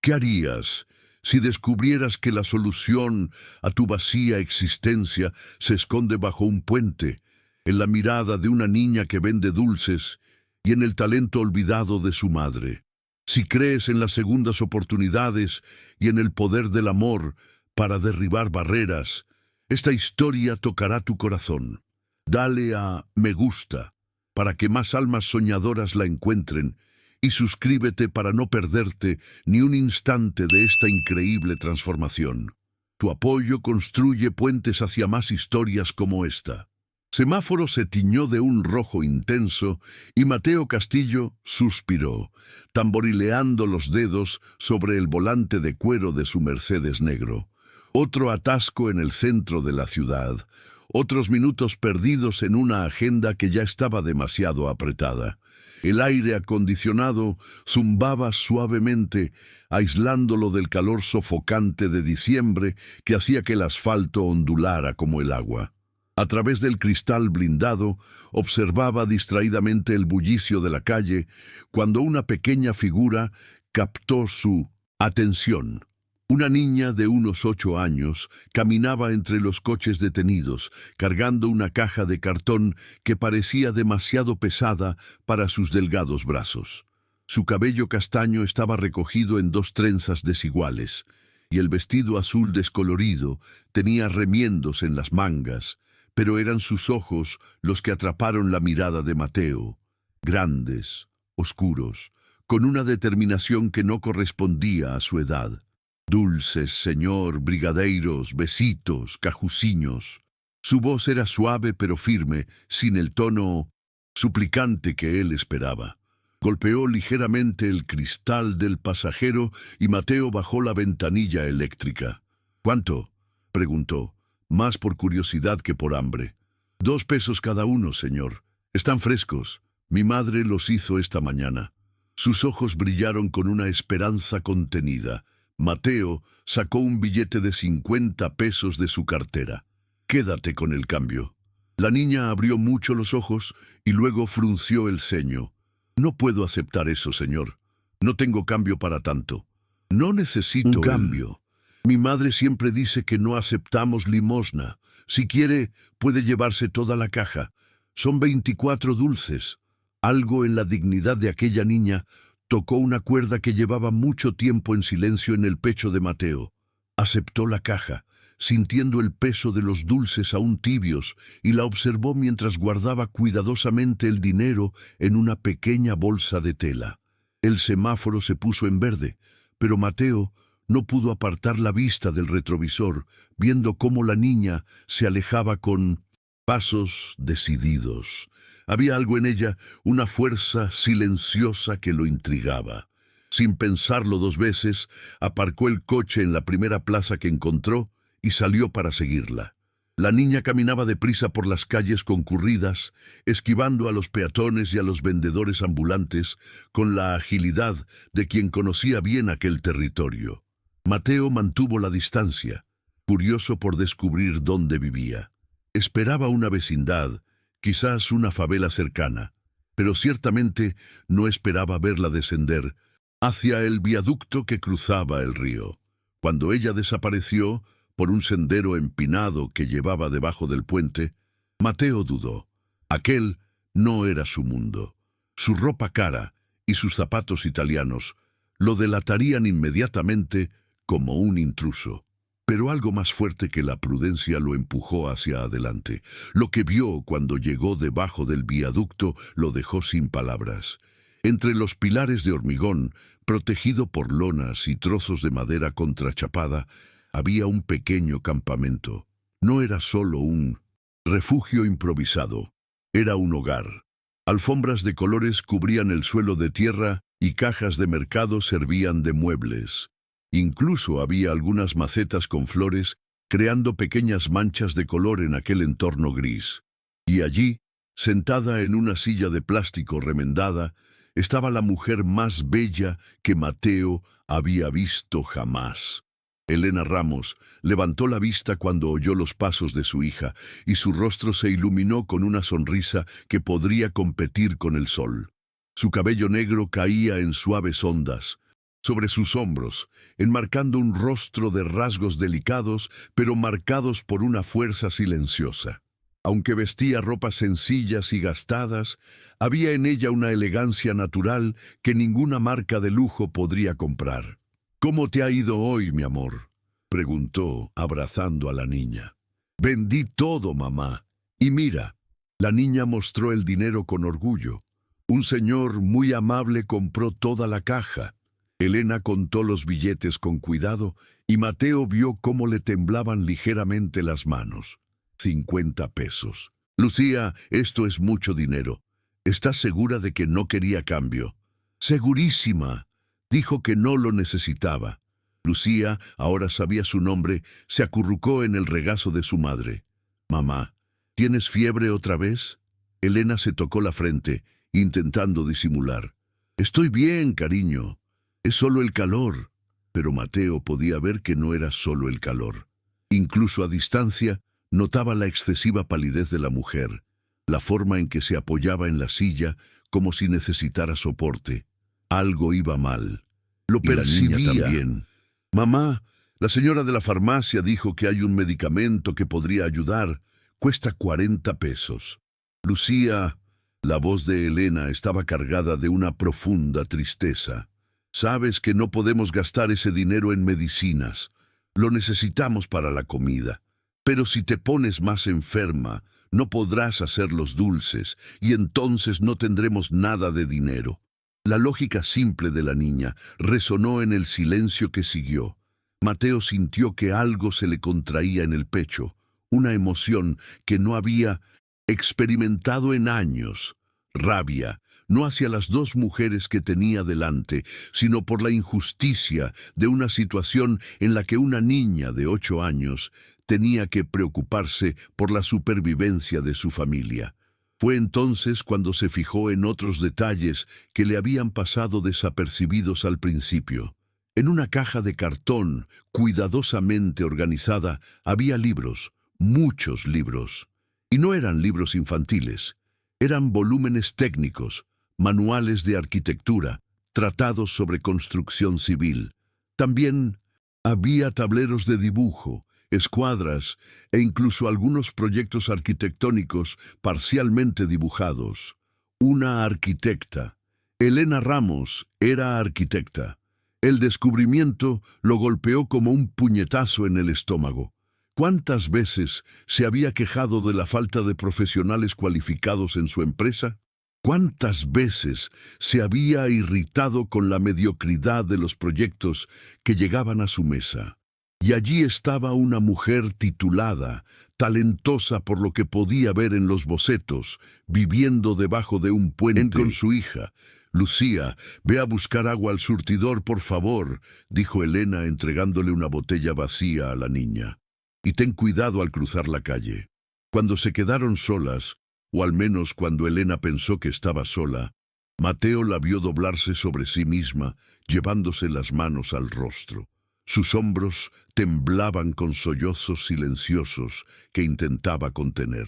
¿Qué harías si descubrieras que la solución a tu vacía existencia se esconde bajo un puente, en la mirada de una niña que vende dulces y en el talento olvidado de su madre? Si crees en las segundas oportunidades y en el poder del amor para derribar barreras, esta historia tocará tu corazón. Dale a me gusta para que más almas soñadoras la encuentren y suscríbete para no perderte ni un instante de esta increíble transformación. Tu apoyo construye puentes hacia más historias como esta. Semáforo se tiñó de un rojo intenso y Mateo Castillo suspiró, tamborileando los dedos sobre el volante de cuero de su Mercedes negro. Otro atasco en el centro de la ciudad, otros minutos perdidos en una agenda que ya estaba demasiado apretada. El aire acondicionado zumbaba suavemente, aislándolo del calor sofocante de diciembre que hacía que el asfalto ondulara como el agua. A través del cristal blindado, observaba distraídamente el bullicio de la calle, cuando una pequeña figura captó su atención. Una niña de unos 8 años caminaba entre los coches detenidos, cargando una caja de cartón que parecía demasiado pesada para sus delgados brazos. Su cabello castaño estaba recogido en 2 trenzas desiguales, y el vestido azul descolorido tenía remiendos en las mangas, pero eran sus ojos los que atraparon la mirada de Mateo, grandes, oscuros, con una determinación que no correspondía a su edad. Dulces, señor, brigadeiros, besitos, cajuciños. Su voz era suave pero firme, sin el tono suplicante que él esperaba. Golpeó ligeramente el cristal del pasajero y Mateo bajó la ventanilla eléctrica. ¿Cuánto?, preguntó, más por curiosidad que por hambre. 2 pesos cada uno, señor. Están frescos. Mi madre los hizo esta mañana. Sus ojos brillaron con una esperanza contenida. Mateo sacó un billete de 50 pesos de su cartera. Quédate con el cambio. La niña abrió mucho los ojos y luego frunció el ceño. No puedo aceptar eso, señor. No tengo cambio para tanto. No necesito un cambio. Mi madre siempre dice que no aceptamos limosna. Si quiere, puede llevarse toda la caja. Son 24 dulces. Algo en la dignidad de aquella niña tocó una cuerda que llevaba mucho tiempo en silencio en el pecho de Mateo. Aceptó la caja, sintiendo el peso de los dulces aún tibios, y la observó mientras guardaba cuidadosamente el dinero en una pequeña bolsa de tela. El semáforo se puso en verde, pero Mateo no pudo apartar la vista del retrovisor, viendo cómo la niña se alejaba con pasos decididos. Había algo en ella, una fuerza silenciosa que lo intrigaba. Sin pensarlo 2 veces, aparcó el coche en la primera plaza que encontró y salió para seguirla. La niña caminaba deprisa por las calles concurridas, esquivando a los peatones y a los vendedores ambulantes con la agilidad de quien conocía bien aquel territorio. Mateo mantuvo la distancia, curioso por descubrir dónde vivía. Esperaba una vecindad, quizás una favela cercana, pero ciertamente no esperaba verla descender hacia el viaducto que cruzaba el río. Cuando ella desapareció por un sendero empinado que llevaba debajo del puente, Mateo dudó. Aquel no era su mundo. Su ropa cara y sus zapatos italianos lo delatarían inmediatamente como un intruso. Pero algo más fuerte que la prudencia lo empujó hacia adelante. Lo que vio cuando llegó debajo del viaducto lo dejó sin palabras. Entre los pilares de hormigón, protegido por lonas y trozos de madera contrachapada, había un pequeño campamento. No era solo un refugio improvisado, era un hogar. Alfombras de colores cubrían el suelo de tierra y cajas de mercado servían de muebles. Incluso había algunas macetas con flores, creando pequeñas manchas de color en aquel entorno gris. Y allí, sentada en una silla de plástico remendada, estaba la mujer más bella que Mateo había visto jamás. Elena Ramos levantó la vista cuando oyó los pasos de su hija, y su rostro se iluminó con una sonrisa que podría competir con el sol. Su cabello negro caía en suaves ondas. sobre sus hombros, enmarcando un rostro de rasgos delicados, pero marcados por una fuerza silenciosa. Aunque vestía ropas sencillas y gastadas, había en ella una elegancia natural que ninguna marca de lujo podría comprar. «¿Cómo te ha ido hoy, mi amor?», preguntó, abrazando a la niña. «Vendí todo, mamá. Y mira». La niña mostró el dinero con orgullo. Un señor muy amable compró toda la caja. Elena contó los billetes con cuidado y Mateo vio cómo le temblaban ligeramente las manos. 50 pesos. «Lucía, esto es mucho dinero. ¿Estás segura de que no quería cambio?» «Segurísima. Dijo que no lo necesitaba». Lucía, ahora sabía su nombre, se acurrucó en el regazo de su madre. «Mamá, ¿tienes fiebre otra vez?». Elena se tocó la frente, intentando disimular. «Estoy bien, cariño. Es solo el calor». Pero Mateo podía ver que no era solo el calor. Incluso a distancia, notaba la excesiva palidez de la mujer, la forma en que se apoyaba en la silla como si necesitara soporte. Algo iba mal. Lo percibía. Y la niña también. «Mamá, la señora de la farmacia dijo que hay un medicamento que podría ayudar. Cuesta 40 pesos. «Lucía», la voz de Elena estaba cargada de una profunda tristeza. «Sabes que no podemos gastar ese dinero en medicinas. Lo necesitamos para la comida. Pero si te pones más enferma, no podrás hacer los dulces y entonces no tendremos nada de dinero». La lógica simple de la niña resonó en el silencio que siguió. Mateo sintió que algo se le contraía en el pecho, una emoción que no había experimentado en años. Rabia, no hacia las dos mujeres que tenía delante, sino por la injusticia de una situación en la que una niña de 8 años tenía que preocuparse por la supervivencia de su familia. Fue entonces cuando se fijó en otros detalles que le habían pasado desapercibidos al principio. En una caja de cartón, cuidadosamente organizada, había libros, muchos libros. Y no eran libros infantiles, eran volúmenes técnicos, manuales de arquitectura, tratados sobre construcción civil. También había tableros de dibujo, escuadras e incluso algunos proyectos arquitectónicos parcialmente dibujados. Una arquitecta. Elena Ramos era arquitecta. El descubrimiento lo golpeó como un puñetazo en el estómago. ¿Cuántas veces se había quejado de la falta de profesionales cualificados en su empresa? ¿Cuántas veces se había irritado con la mediocridad de los proyectos que llegaban a su mesa? Y allí estaba una mujer titulada, talentosa por lo que podía ver en los bocetos, viviendo debajo de un puente con su hija. «Lucía, ve a buscar agua al surtidor, por favor», dijo Elena entregándole una botella vacía a la niña. «Y ten cuidado al cruzar la calle». Cuando se quedaron solas, o al menos cuando Elena pensó que estaba sola, Mateo la vio doblarse sobre sí misma, llevándose las manos al rostro. Sus hombros temblaban con sollozos silenciosos que intentaba contener.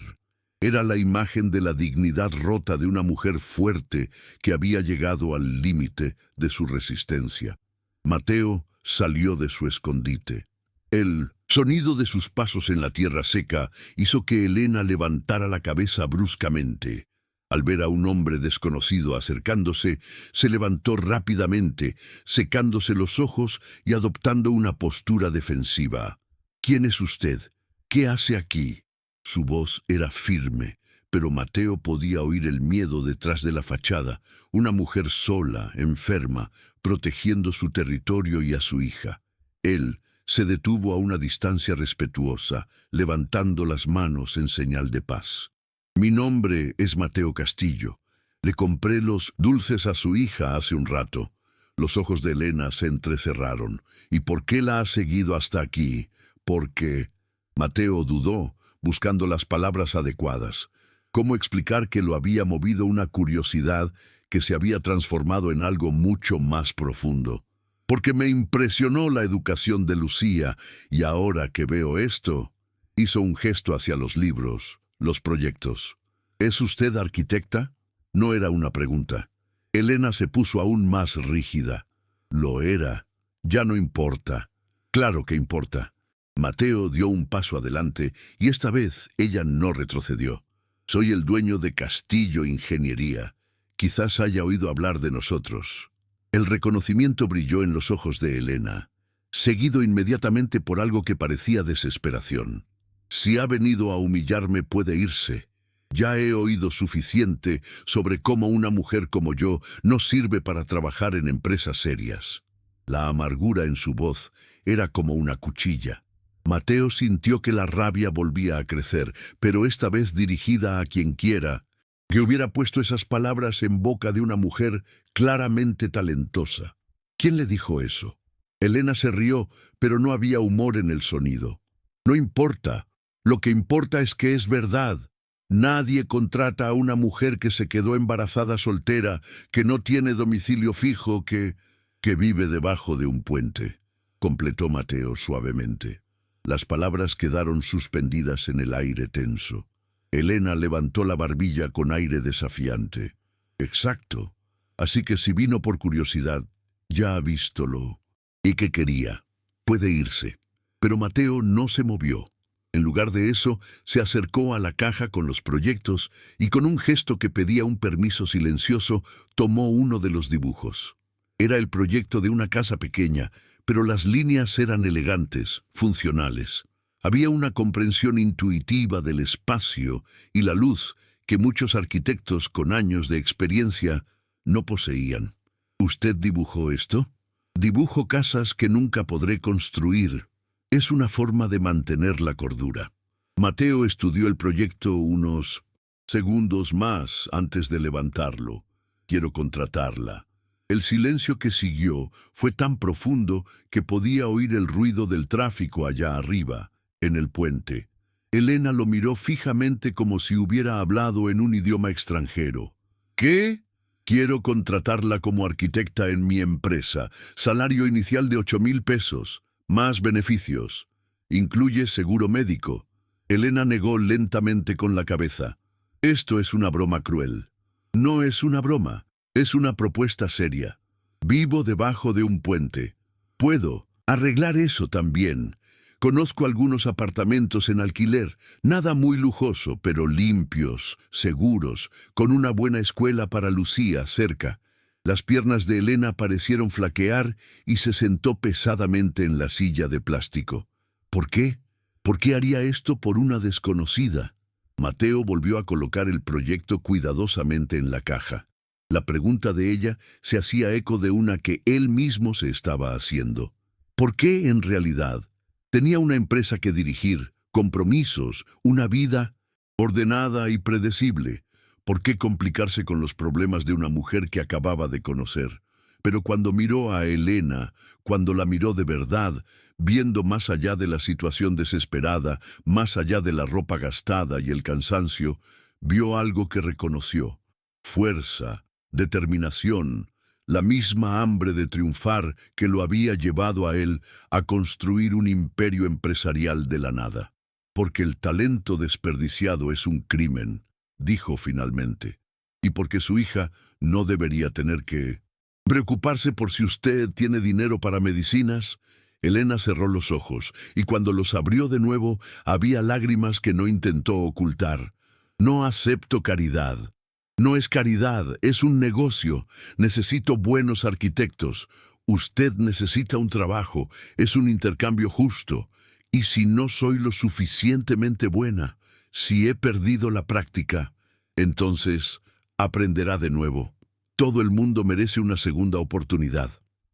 Era la imagen de la dignidad rota de una mujer fuerte que había llegado al límite de su resistencia. Mateo salió de su escondite. El sonido de sus pasos en la tierra seca hizo que Elena levantara la cabeza bruscamente. Al ver a un hombre desconocido acercándose, se levantó rápidamente, secándose los ojos y adoptando una postura defensiva. «¿Quién es usted? ¿Qué hace aquí?». Su voz era firme, pero Mateo podía oír el miedo detrás de la fachada, una mujer sola, enferma, protegiendo su territorio y a su hija. Él se detuvo a una distancia respetuosa, levantando las manos en señal de paz. «Mi nombre es Mateo Castillo. Le compré los dulces a su hija hace un rato». Los ojos de Elena se entrecerraron. «¿Y por qué la ha seguido hasta aquí?». «Porque…». Mateo dudó, buscando las palabras adecuadas. ¿Cómo explicar que lo había movido una curiosidad que se había transformado en algo mucho más profundo? «Porque me impresionó la educación de Lucía, y ahora que veo esto…». Hizo un gesto hacia los libros, los proyectos. «¿Es usted arquitecta?». No era una pregunta. Elena se puso aún más rígida. Lo era. Ya no importa. Claro que importa. Mateo dio un paso adelante y esta vez ella no retrocedió. Soy el dueño de Castillo Ingeniería. Quizás haya oído hablar de nosotros. El reconocimiento brilló en los ojos de Elena, seguido inmediatamente por algo que parecía desesperación. Si ha venido a humillarme, puede irse. Ya he oído suficiente sobre cómo una mujer como yo no sirve para trabajar en empresas serias. La amargura en su voz era como una cuchilla. Mateo sintió que la rabia volvía a crecer, pero esta vez dirigida a quienquiera que hubiera puesto esas palabras en boca de una mujer claramente talentosa. ¿Quién le dijo eso? Elena se rió, pero no había humor en el sonido. No importa. Lo que importa es que es verdad. Nadie contrata a una mujer que se quedó embarazada soltera, que no tiene domicilio fijo, que vive debajo de un puente, completó Mateo suavemente. Las palabras quedaron suspendidas en el aire tenso. Elena levantó la barbilla con aire desafiante. Exacto. Así que si vino por curiosidad, ya ha vístolo. ¿Y qué quería? Puede irse. Pero Mateo no se movió. En lugar de eso, se acercó a la caja con los proyectos y con un gesto que pedía un permiso silencioso, tomó uno de los dibujos. Era el proyecto de una casa pequeña, pero las líneas eran elegantes, funcionales. Había una comprensión intuitiva del espacio y la luz que muchos arquitectos con años de experiencia no poseían. ¿Usted dibujó esto? Dibujo casas que nunca podré construir. Es una forma de mantener la cordura. Mateo estudió el proyecto unos segundos más antes de levantarlo. Quiero contratarla. El silencio que siguió fue tan profundo que podía oír el ruido del tráfico allá arriba, en el puente. Elena lo miró fijamente como si hubiera hablado en un idioma extranjero. ¿Qué? Quiero contratarla como arquitecta en mi empresa. Salario inicial de 8,000 pesos. Más beneficios. Incluye seguro médico. Elena negó lentamente con la cabeza. Esto es una broma cruel. No es una broma. Es una propuesta seria. Vivo debajo de un puente. Puedo arreglar eso también. Conozco algunos apartamentos en alquiler, nada muy lujoso, pero limpios, seguros, con una buena escuela para Lucía cerca. Las piernas de Elena parecieron flaquear y se sentó pesadamente en la silla de plástico. ¿Por qué? ¿Por qué haría esto por una desconocida? Mateo volvió a colocar el proyecto cuidadosamente en la caja. La pregunta de ella se hacía eco de una que él mismo se estaba haciendo. ¿Por qué en realidad? Tenía una empresa que dirigir, compromisos, una vida ordenada y predecible. ¿Por qué complicarse con los problemas de una mujer que acababa de conocer? Pero cuando miró a Elena, cuando la miró de verdad, viendo más allá de la situación desesperada, más allá de la ropa gastada y el cansancio, vio algo que reconoció. Fuerza, determinación, la misma hambre de triunfar que lo había llevado a él a construir un imperio empresarial de la nada. Porque el talento desperdiciado es un crimen, dijo finalmente, y porque su hija no debería tener que preocuparse por si usted tiene dinero para medicinas. Elena cerró los ojos, y cuando los abrió de nuevo, había lágrimas que no intentó ocultar. No acepto caridad. No es caridad, es un negocio. Necesito buenos arquitectos. Usted necesita un trabajo, es un intercambio justo. Y si no soy lo suficientemente buena, si he perdido la práctica, entonces aprenderá de nuevo. Todo el mundo merece una segunda oportunidad.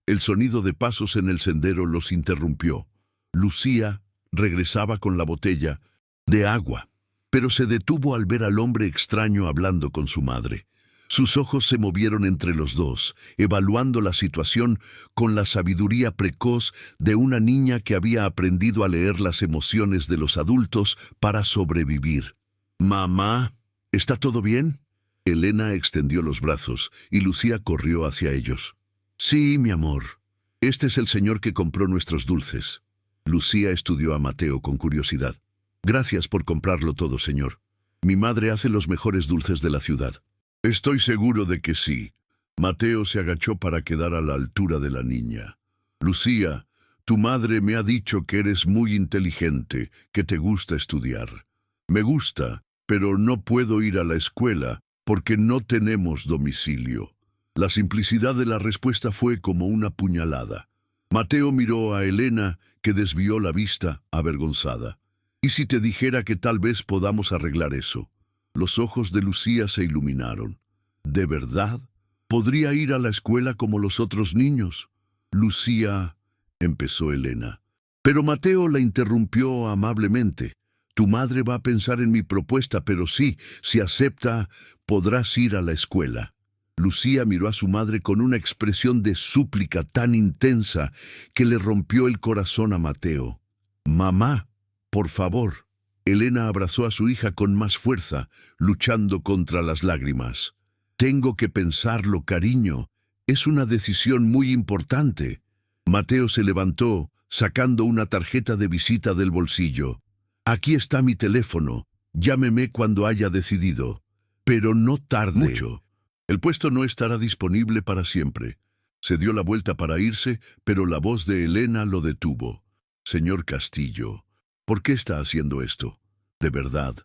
El sonido de pasos en el sendero los interrumpió. Lucía regresaba con la botella de agua, pero se detuvo al ver al hombre extraño hablando con su madre. Sus ojos se movieron entre los dos, evaluando la situación con la sabiduría precoz de una niña que había aprendido a leer las emociones de los adultos para sobrevivir. «Mamá, ¿está todo bien?» Elena extendió los brazos y Lucía corrió hacia ellos. «Sí, mi amor. Este es el señor que compró nuestros dulces». Lucía estudió a Mateo con curiosidad. «Gracias por comprarlo todo, señor. Mi madre hace los mejores dulces de la ciudad». «Estoy seguro de que sí. Mateo se agachó para quedar a la altura de la niña. Lucía, tu madre me ha dicho que eres muy inteligente, que te gusta estudiar. Me gusta, pero no puedo ir a la escuela porque no tenemos domicilio. La simplicidad de la respuesta fue como una puñalada. Mateo miró a Elena, que desvió la vista, avergonzada. ¿Y si te dijera que tal vez podamos arreglar eso? Los ojos de Lucía se iluminaron. ¿De verdad? ¿Podría ir a la escuela como los otros niños? Lucía, empezó Elena. Pero Mateo la interrumpió amablemente. Tu madre va a pensar en mi propuesta, pero sí, si acepta, podrás ir a la escuela. Lucía miró a su madre con una expresión de súplica tan intensa que le rompió el corazón a Mateo. Mamá, por favor. Elena abrazó a su hija con más fuerza, luchando contra las lágrimas. Tengo que pensarlo, cariño. Es una decisión muy importante. Mateo se levantó, sacando una tarjeta de visita del bolsillo. Aquí está mi teléfono. Llámeme cuando haya decidido. Pero no tarde. Mucho. El puesto no estará disponible para siempre. Se dio la vuelta para irse, pero la voz de Elena lo detuvo. Señor Castillo, ¿por qué está haciendo esto? De verdad.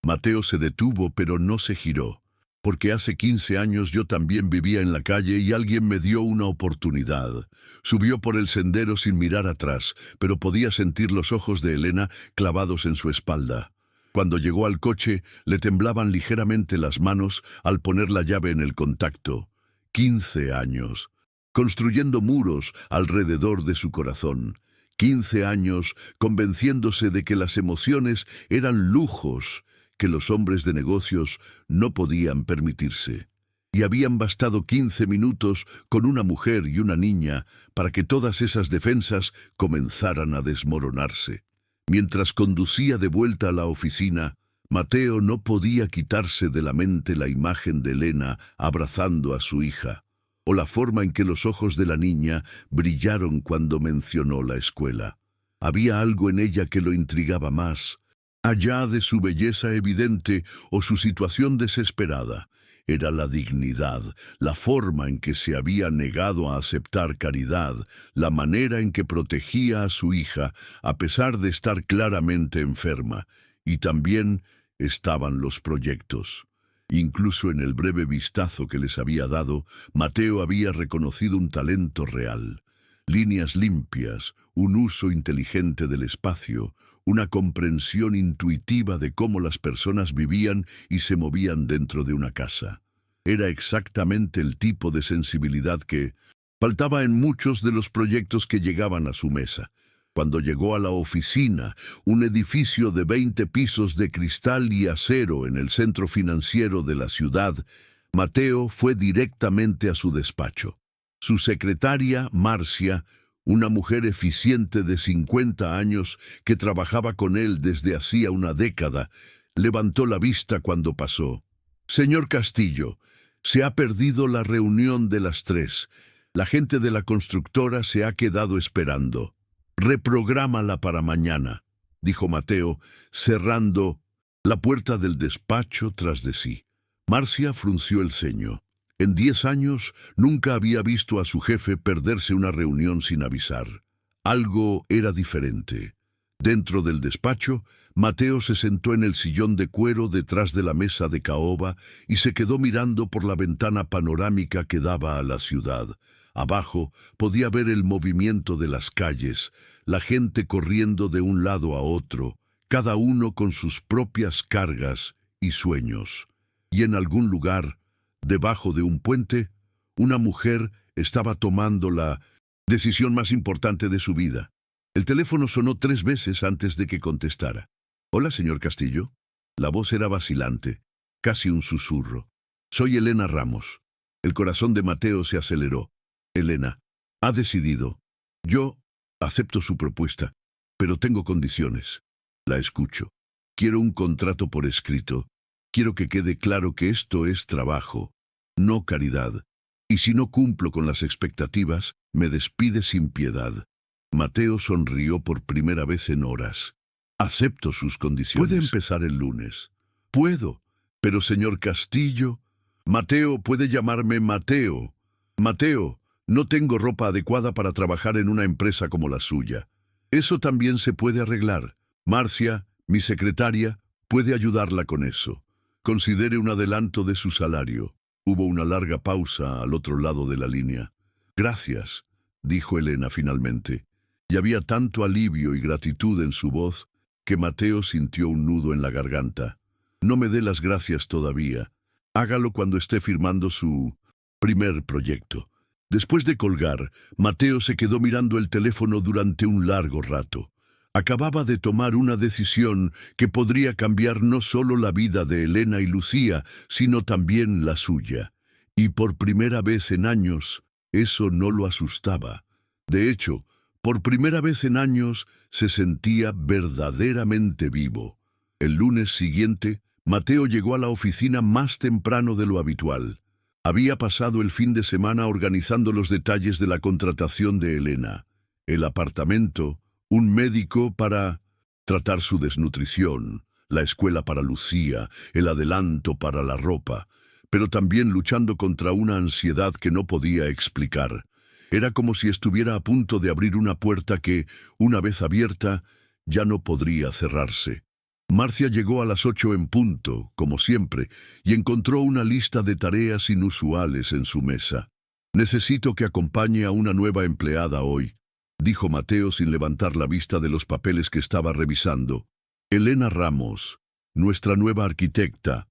Mateo se detuvo, pero no se giró. Porque hace 15 años yo también vivía en la calle y alguien me dio una oportunidad. Subió por el sendero sin mirar atrás, pero podía sentir los ojos de Elena clavados en su espalda. Cuando llegó al coche, le temblaban ligeramente las manos al poner la llave en el contacto. 15 años, construyendo muros alrededor de su corazón. 15 años convenciéndose de que las emociones eran lujos que los hombres de negocios no podían permitirse. Y habían bastado 15 minutos con una mujer y una niña para que todas esas defensas comenzaran a desmoronarse. Mientras conducía de vuelta a la oficina, Mateo no podía quitarse de la mente la imagen de Elena abrazando a su hija, o la forma en que los ojos de la niña brillaron cuando mencionó la escuela. Había algo en ella que lo intrigaba más, allá de su belleza evidente o su situación desesperada. Era la dignidad, la forma en que se había negado a aceptar caridad, la manera en que protegía a su hija, a pesar de estar claramente enferma. Y también estaban los proyectos. Incluso en el breve vistazo que les había dado, Mateo había reconocido un talento real. Líneas limpias, un uso inteligente del espacio, una comprensión intuitiva de cómo las personas vivían y se movían dentro de una casa. Era exactamente el tipo de sensibilidad que faltaba en muchos de los proyectos que llegaban a su mesa. Cuando llegó a la oficina, un edificio de 20 pisos de cristal y acero en el centro financiero de la ciudad, Mateo fue directamente a su despacho. Su secretaria, Marcia, una mujer eficiente de 50 años que trabajaba con él desde hacía una década, levantó la vista cuando pasó. Señor Castillo, se ha perdido la reunión de las 3. La gente de la constructora se ha quedado esperando. Reprográmala para mañana, dijo Mateo, cerrando la puerta del despacho tras de sí. Marcia frunció el ceño. En 10 años nunca había visto a su jefe perderse una reunión sin avisar. Algo era diferente. Dentro del despacho, Mateo se sentó en el sillón de cuero detrás de la mesa de caoba y se quedó mirando por la ventana panorámica que daba a la ciudad. Abajo podía ver el movimiento de las calles, la gente corriendo de un lado a otro, cada uno con sus propias cargas y sueños. Y en algún lugar, debajo de un puente, una mujer estaba tomando la decisión más importante de su vida. El teléfono sonó 3 veces antes de que contestara. «Hola, señor Castillo». La voz era vacilante, casi un susurro. «Soy Elena Ramos». El corazón de Mateo se aceleró. «Elena, ha decidido. Yo acepto su propuesta, pero tengo condiciones. La escucho. Quiero un contrato por escrito. Quiero que quede claro que esto es trabajo, no caridad. Y si no cumplo con las expectativas, me despide sin piedad». Mateo sonrió por primera vez en horas. «Acepto sus condiciones». «¿Puede empezar el lunes?» «Puedo, pero señor Castillo...» «Mateo, puede llamarme Mateo. Mateo, no tengo ropa adecuada para trabajar en una empresa como la suya. Eso también se puede arreglar. Marcia, mi secretaria, puede ayudarla con eso. Considere un adelanto de su salario. Hubo una larga pausa al otro lado de la línea. Gracias, dijo Elena finalmente. Y había tanto alivio y gratitud en su voz que Mateo sintió un nudo en la garganta. No me dé las gracias todavía. Hágalo cuando esté firmando su primer proyecto. Después de colgar, Mateo se quedó mirando el teléfono durante un largo rato. Acababa de tomar una decisión que podría cambiar no solo la vida de Elena y Lucía, sino también la suya. Y por primera vez en años, eso no lo asustaba. De hecho, por primera vez en años, se sentía verdaderamente vivo. El lunes siguiente, Mateo llegó a la oficina más temprano de lo habitual. Había pasado el fin de semana organizando los detalles de la contratación de Elena. El apartamento, un médico para tratar su desnutrición, la escuela para Lucía, el adelanto para la ropa, pero también luchando contra una ansiedad que no podía explicar. Era como si estuviera a punto de abrir una puerta que, una vez abierta, ya no podría cerrarse. Marcia llegó a las 8 en punto, como siempre, y encontró una lista de tareas inusuales en su mesa. «Necesito que acompañe a una nueva empleada hoy», dijo Mateo sin levantar la vista de los papeles que estaba revisando. «Elena Ramos, nuestra nueva arquitecta,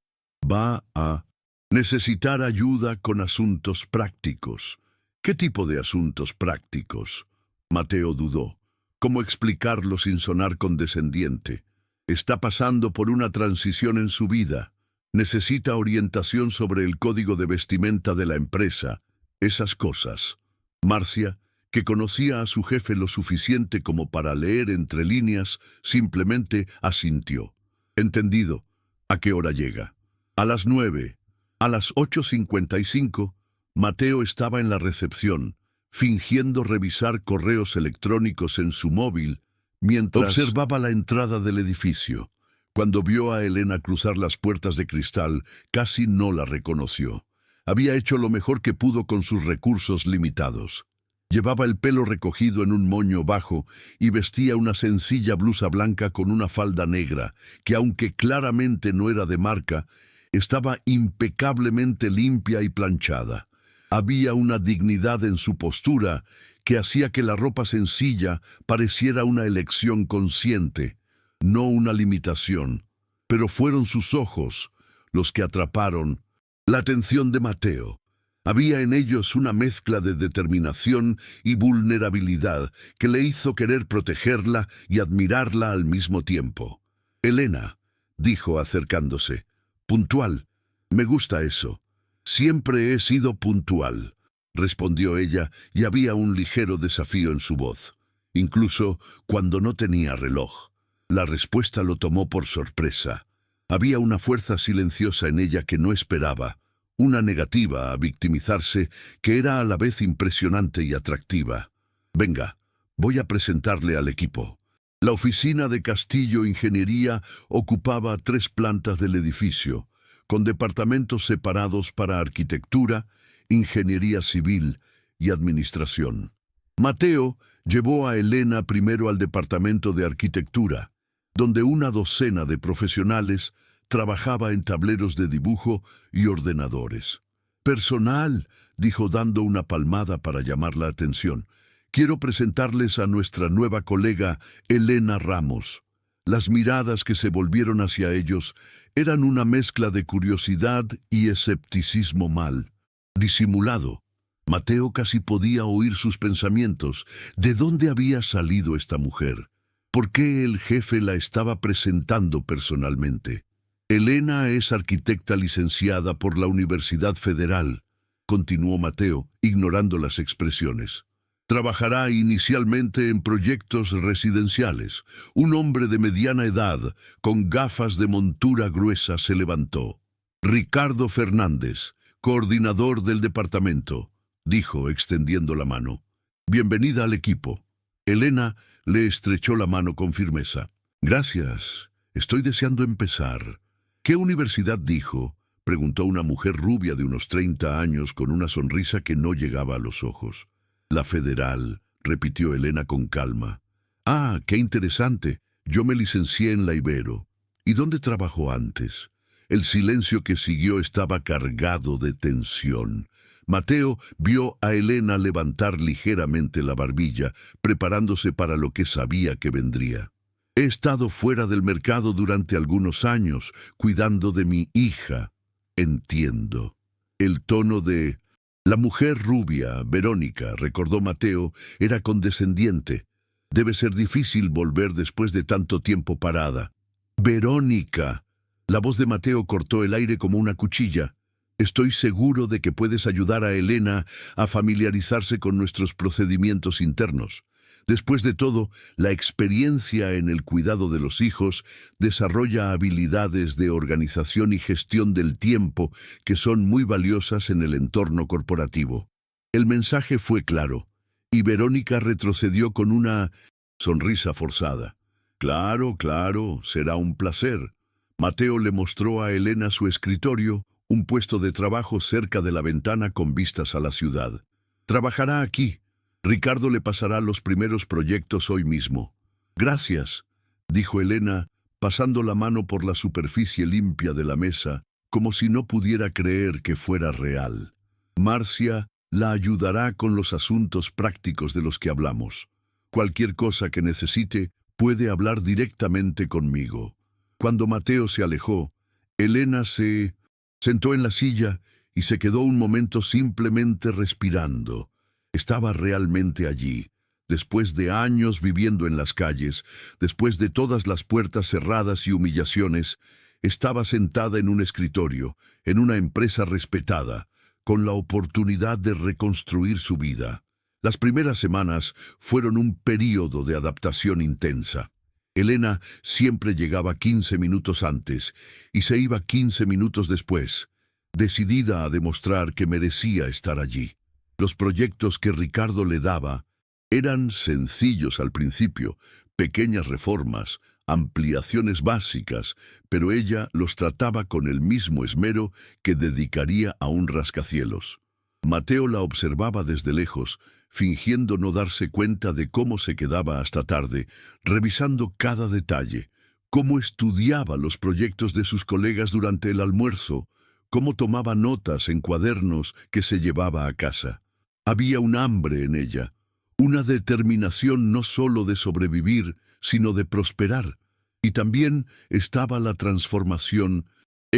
va a necesitar ayuda con asuntos prácticos». «¿Qué tipo de asuntos prácticos?». Mateo dudó. ¿Cómo explicarlo sin sonar condescendiente? Está pasando por una transición en su vida. Necesita orientación sobre el código de vestimenta de la empresa. Esas cosas. Marcia, que conocía a su jefe lo suficiente como para leer entre líneas, simplemente asintió. «Entendido. ¿A qué hora llega?». «A las 9». A las 8:55, Mateo estaba en la recepción, fingiendo revisar correos electrónicos en su móvil, mientras observaba la entrada del edificio. Cuando vio a Elena cruzar las puertas de cristal, casi no la reconoció. Había hecho lo mejor que pudo con sus recursos limitados. Llevaba el pelo recogido en un moño bajo y vestía una sencilla blusa blanca con una falda negra, que aunque claramente no era de marca, estaba impecablemente limpia y planchada. Había una dignidad en su postura que hacía que la ropa sencilla pareciera una elección consciente, no una limitación. Pero fueron sus ojos los que atraparon la atención de Mateo. Había en ellos una mezcla de determinación y vulnerabilidad que le hizo querer protegerla y admirarla al mismo tiempo. «Elena», dijo acercándose, «puntual. Me gusta eso». «Siempre he sido puntual», respondió ella, y había un ligero desafío en su voz, incluso cuando no tenía reloj. La respuesta lo tomó por sorpresa. Había una fuerza silenciosa en ella que no esperaba, una negativa a victimizarse que era a la vez impresionante y atractiva. «Venga, voy a presentarle al equipo». La oficina de Castillo Ingeniería ocupaba 3 plantas del edificio, con departamentos separados para arquitectura, ingeniería civil y administración. Mateo llevó a Elena primero al departamento de arquitectura, donde una docena de profesionales trabajaba en tableros de dibujo y ordenadores. «Personal», dijo dando una palmada para llamar la atención, «quiero presentarles a nuestra nueva colega Elena Ramos». Las miradas que se volvieron hacia ellos eran una mezcla de curiosidad y escepticismo mal disimulado. Mateo casi podía oír sus pensamientos. ¿De dónde había salido esta mujer? ¿Por qué el jefe la estaba presentando personalmente? «Elena es arquitecta licenciada por la Universidad Federal», continuó Mateo, ignorando las expresiones. «Trabajará inicialmente en proyectos residenciales». Un hombre de mediana edad, con gafas de montura gruesa, se levantó. «Ricardo Fernández, coordinador del departamento», dijo, extendiendo la mano. «Bienvenida al equipo». Elena le estrechó la mano con firmeza. «Gracias. Estoy deseando empezar». «¿Qué universidad dijo?», preguntó una mujer rubia de unos 30 años con una sonrisa que no llegaba a los ojos. La Federal, repitió Elena con calma. Ah, qué interesante. Yo me licencié en la Ibero. ¿Y dónde trabajó antes? El silencio que siguió estaba cargado de tensión. Mateo vio a Elena levantar ligeramente la barbilla, preparándose para lo que sabía que vendría. He estado fuera del mercado durante algunos años, cuidando de mi hija. Entiendo. El tono de la mujer rubia, Verónica, recordó Mateo, era condescendiente. Debe ser difícil volver después de tanto tiempo parada. Verónica. La voz de Mateo cortó el aire como una cuchilla. Estoy seguro de que puedes ayudar a Elena a familiarizarse con nuestros procedimientos internos. Después de todo, la experiencia en el cuidado de los hijos desarrolla habilidades de organización y gestión del tiempo que son muy valiosas en el entorno corporativo. El mensaje fue claro, y Verónica retrocedió con una sonrisa forzada. Claro, claro, será un placer. Mateo le mostró a Elena su escritorio, un puesto de trabajo cerca de la ventana con vistas a la ciudad. Trabajará aquí. Ricardo le pasará los primeros proyectos hoy mismo. Gracias, dijo Elena, pasando la mano por la superficie limpia de la mesa, como si no pudiera creer que fuera real. Marcia la ayudará con los asuntos prácticos de los que hablamos. Cualquier cosa que necesite, puede hablar directamente conmigo. Cuando Mateo se alejó, Elena se sentó en la silla y se quedó un momento simplemente respirando. Estaba realmente allí, después de años viviendo en las calles, después de todas las puertas cerradas y humillaciones, estaba sentada en un escritorio, en una empresa respetada, con la oportunidad de reconstruir su vida. Las primeras semanas fueron un período de adaptación intensa. Elena siempre llegaba 15 minutos antes y se iba 15 minutos después, decidida a demostrar que merecía estar allí. Los proyectos que Ricardo le daba eran sencillos al principio, pequeñas reformas, ampliaciones básicas, pero ella los trataba con el mismo esmero que dedicaría a un rascacielos. Mateo la observaba desde lejos, fingiendo no darse cuenta de cómo se quedaba hasta tarde, revisando cada detalle, cómo estudiaba los proyectos de sus colegas durante el almuerzo, cómo tomaba notas en cuadernos que se llevaba a casa. Había un hambre en ella, una determinación no solo de sobrevivir, sino de prosperar. Y también estaba la transformación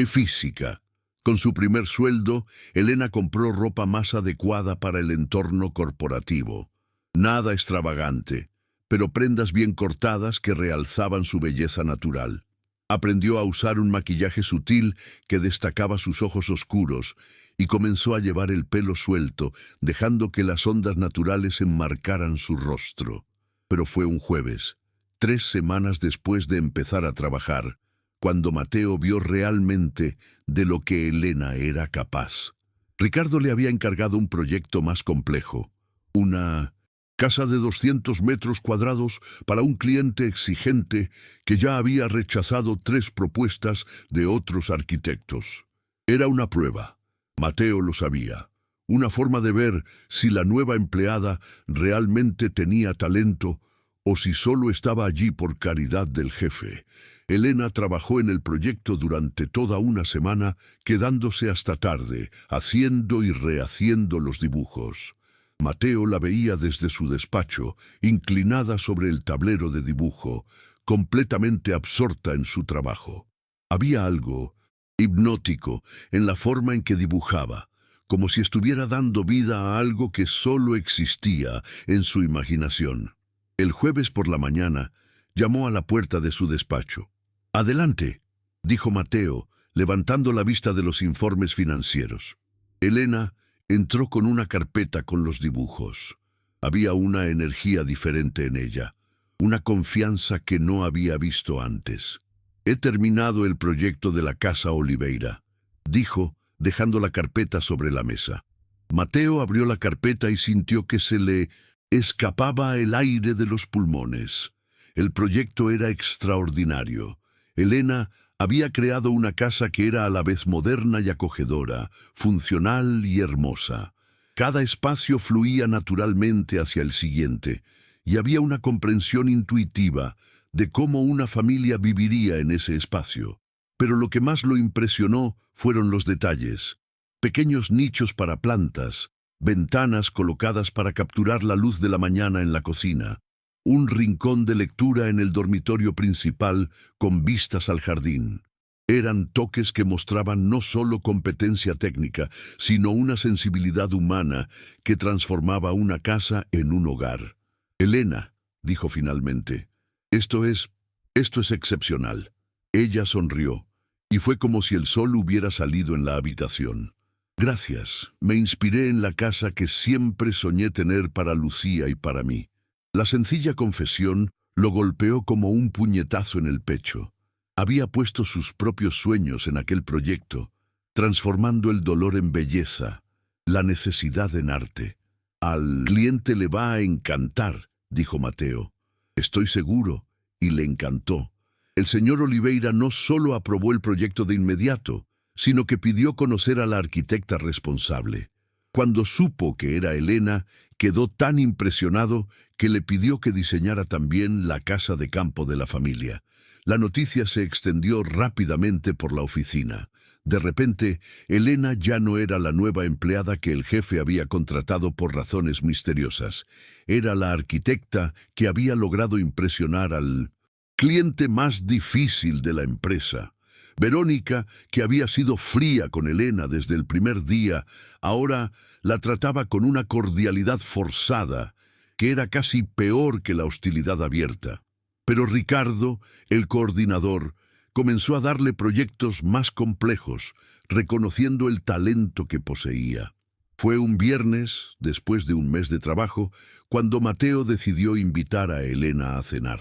física. Con su primer sueldo, Elena compró ropa más adecuada para el entorno corporativo. Nada extravagante, pero prendas bien cortadas que realzaban su belleza natural. Aprendió a usar un maquillaje sutil que destacaba sus ojos oscuros y comenzó a llevar el pelo suelto, dejando que las ondas naturales enmarcaran su rostro. Pero fue un jueves, 3 semanas después de empezar a trabajar, cuando Mateo vio realmente de lo que Elena era capaz. Ricardo le había encargado un proyecto más complejo, una casa de 200 metros cuadrados para un cliente exigente que ya había rechazado 3 propuestas de otros arquitectos. Era una prueba. Mateo lo sabía. Una forma de ver si la nueva empleada realmente tenía talento o si solo estaba allí por caridad del jefe. Elena trabajó en el proyecto durante toda una semana, quedándose hasta tarde, haciendo y rehaciendo los dibujos. Mateo la veía desde su despacho, inclinada sobre el tablero de dibujo, completamente absorta en su trabajo. Había algo hipnótico en la forma en que dibujaba, como si estuviera dando vida a algo que solo existía en su imaginación. El jueves por la mañana, llamó a la puerta de su despacho. «Adelante», dijo Mateo, levantando la vista de los informes financieros. Elena entró con una carpeta con los dibujos. Había una energía diferente en ella, una confianza que no había visto antes. «He terminado el proyecto de la Casa Oliveira», dijo, dejando la carpeta sobre la mesa. Mateo abrió la carpeta y sintió que se le escapaba el aire de los pulmones. El proyecto era extraordinario. Elena Había creado una casa que era a la vez moderna y acogedora, funcional y hermosa. Cada espacio fluía naturalmente hacia el siguiente, y había una comprensión intuitiva de cómo una familia viviría en ese espacio. Pero lo que más lo impresionó fueron los detalles. Pequeños nichos para plantas, ventanas colocadas para capturar la luz de la mañana en la cocina, un rincón de lectura en el dormitorio principal con vistas al jardín. Eran toques que mostraban no solo competencia técnica, sino una sensibilidad humana que transformaba una casa en un hogar. «Elena», dijo finalmente, esto es excepcional». Ella sonrió, y fue como si el sol hubiera salido en la habitación. «Gracias, me inspiré en la casa que siempre soñé tener para Lucía y para mí». La sencilla confesión lo golpeó como un puñetazo en el pecho. Había puesto sus propios sueños en aquel proyecto, transformando el dolor en belleza, la necesidad en arte. «Al cliente le va a encantar», dijo Mateo. «Estoy seguro», y le encantó. El señor Oliveira no solo aprobó el proyecto de inmediato, sino que pidió conocer a la arquitecta responsable. Cuando supo que era Elena, quedó tan impresionado que le pidió que diseñara también la casa de campo de la familia. La noticia se extendió rápidamente por la oficina. De repente, Elena ya no era la nueva empleada que el jefe había contratado por razones misteriosas. Era la arquitecta que había logrado impresionar al cliente más difícil de la empresa. Verónica, que había sido fría con Elena desde el primer día, ahora la trataba con una cordialidad forzada, que era casi peor que la hostilidad abierta. Pero Ricardo, el coordinador, comenzó a darle proyectos más complejos, reconociendo el talento que poseía. Fue un viernes, después de un mes de trabajo, cuando Mateo decidió invitar a Elena a cenar.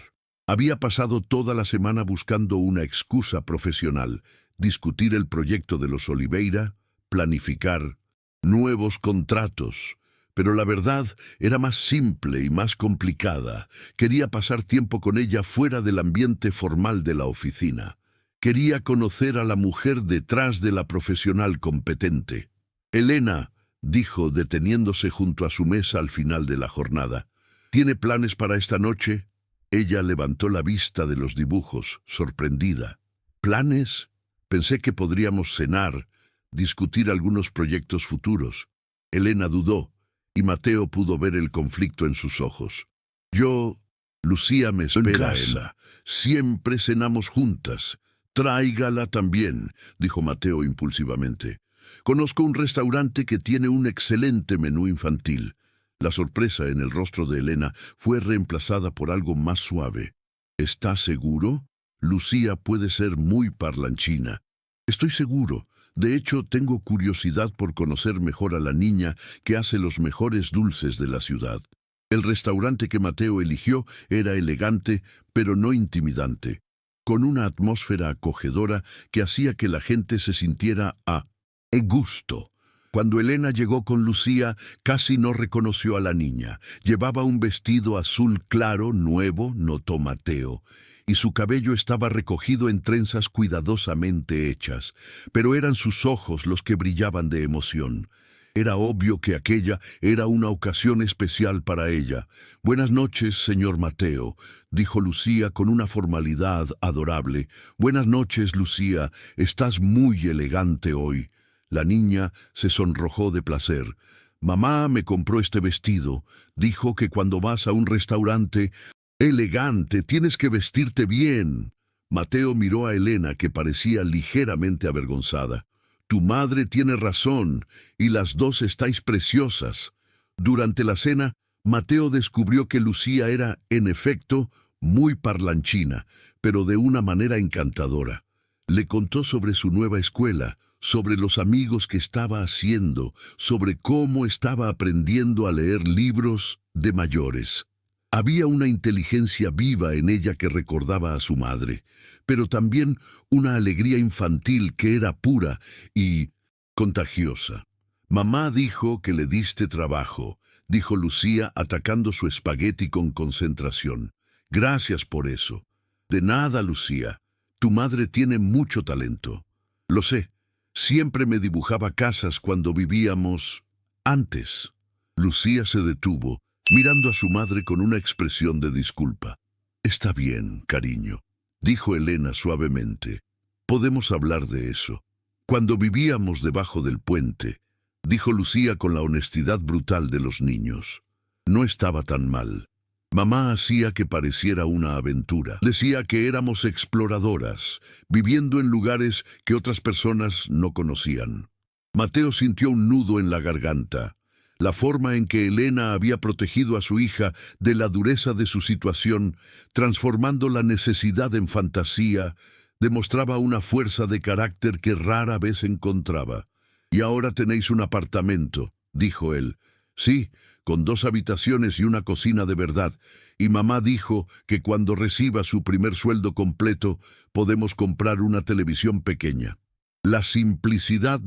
Había pasado toda la semana buscando una excusa profesional, discutir el proyecto de los Oliveira, planificar nuevos contratos. Pero la verdad era más simple y más complicada. Quería pasar tiempo con ella fuera del ambiente formal de la oficina. Quería conocer a la mujer detrás de la profesional competente. «Elena», dijo deteniéndose junto a su mesa al final de la jornada, «¿tiene planes para esta noche?» Ella levantó la vista de los dibujos, sorprendida. «¿Planes? Pensé que podríamos cenar, discutir algunos proyectos futuros». Elena dudó, y Mateo pudo ver el conflicto en sus ojos. «Lucía me espera en casa. Siempre cenamos juntas. Tráigala también», dijo Mateo impulsivamente. «Conozco un restaurante que tiene un excelente menú infantil». La sorpresa en el rostro de Elena fue reemplazada por algo más suave. «¿Está seguro? Lucía puede ser muy parlanchina». «Estoy seguro. De hecho, tengo curiosidad por conocer mejor a la niña que hace los mejores dulces de la ciudad». El restaurante que Mateo eligió era elegante, pero no intimidante, con una atmósfera acogedora que hacía que la gente se sintiera a gusto. Cuando Elena llegó con Lucía, casi no reconoció a la niña. Llevaba un vestido azul claro, nuevo, notó Mateo, y su cabello estaba recogido en trenzas cuidadosamente hechas, pero eran sus ojos los que brillaban de emoción. Era obvio que aquella era una ocasión especial para ella. «Buenas noches, señor Mateo», dijo Lucía con una formalidad adorable. «Buenas noches, Lucía, estás muy elegante hoy». La niña se sonrojó de placer. «Mamá me compró este vestido. Dijo que cuando vas a un restaurante elegante tienes que vestirte bien». Mateo miró a Elena, que parecía ligeramente avergonzada. «Tu madre tiene razón, y las dos estáis preciosas». Durante la cena, Mateo descubrió que Lucía era, en efecto, muy parlanchina, pero de una manera encantadora. Le contó sobre su nueva escuela, sobre los amigos que estaba haciendo, sobre cómo estaba aprendiendo a leer libros de mayores. Había una inteligencia viva en ella que recordaba a su madre, pero también una alegría infantil que era pura y contagiosa. «Mamá dijo que le diste trabajo», dijo Lucía atacando su espagueti con concentración. «Gracias por eso». «De nada, Lucía. Tu madre tiene mucho talento. Lo sé. Siempre me dibujaba casas cuando vivíamos antes. Lucía se detuvo, mirando a su madre con una expresión de disculpa. Está bien, cariño, dijo Elena suavemente. Podemos hablar de eso. Cuando vivíamos debajo del puente, dijo Lucía con la honestidad brutal de los niños. No estaba tan mal. Mamá hacía que pareciera una aventura. Decía que éramos exploradoras, viviendo en lugares que otras personas no conocían. Mateo sintió un nudo en la garganta. La forma en que Elena había protegido a su hija de la dureza de su situación, transformando la necesidad en fantasía, demostraba una fuerza de carácter que rara vez encontraba. «Y ahora tenéis un apartamento», dijo él. «Sí, con 2 habitaciones y una cocina de verdad, y mamá dijo que cuando reciba su primer sueldo completo podemos comprar una televisión pequeña». La simplicidad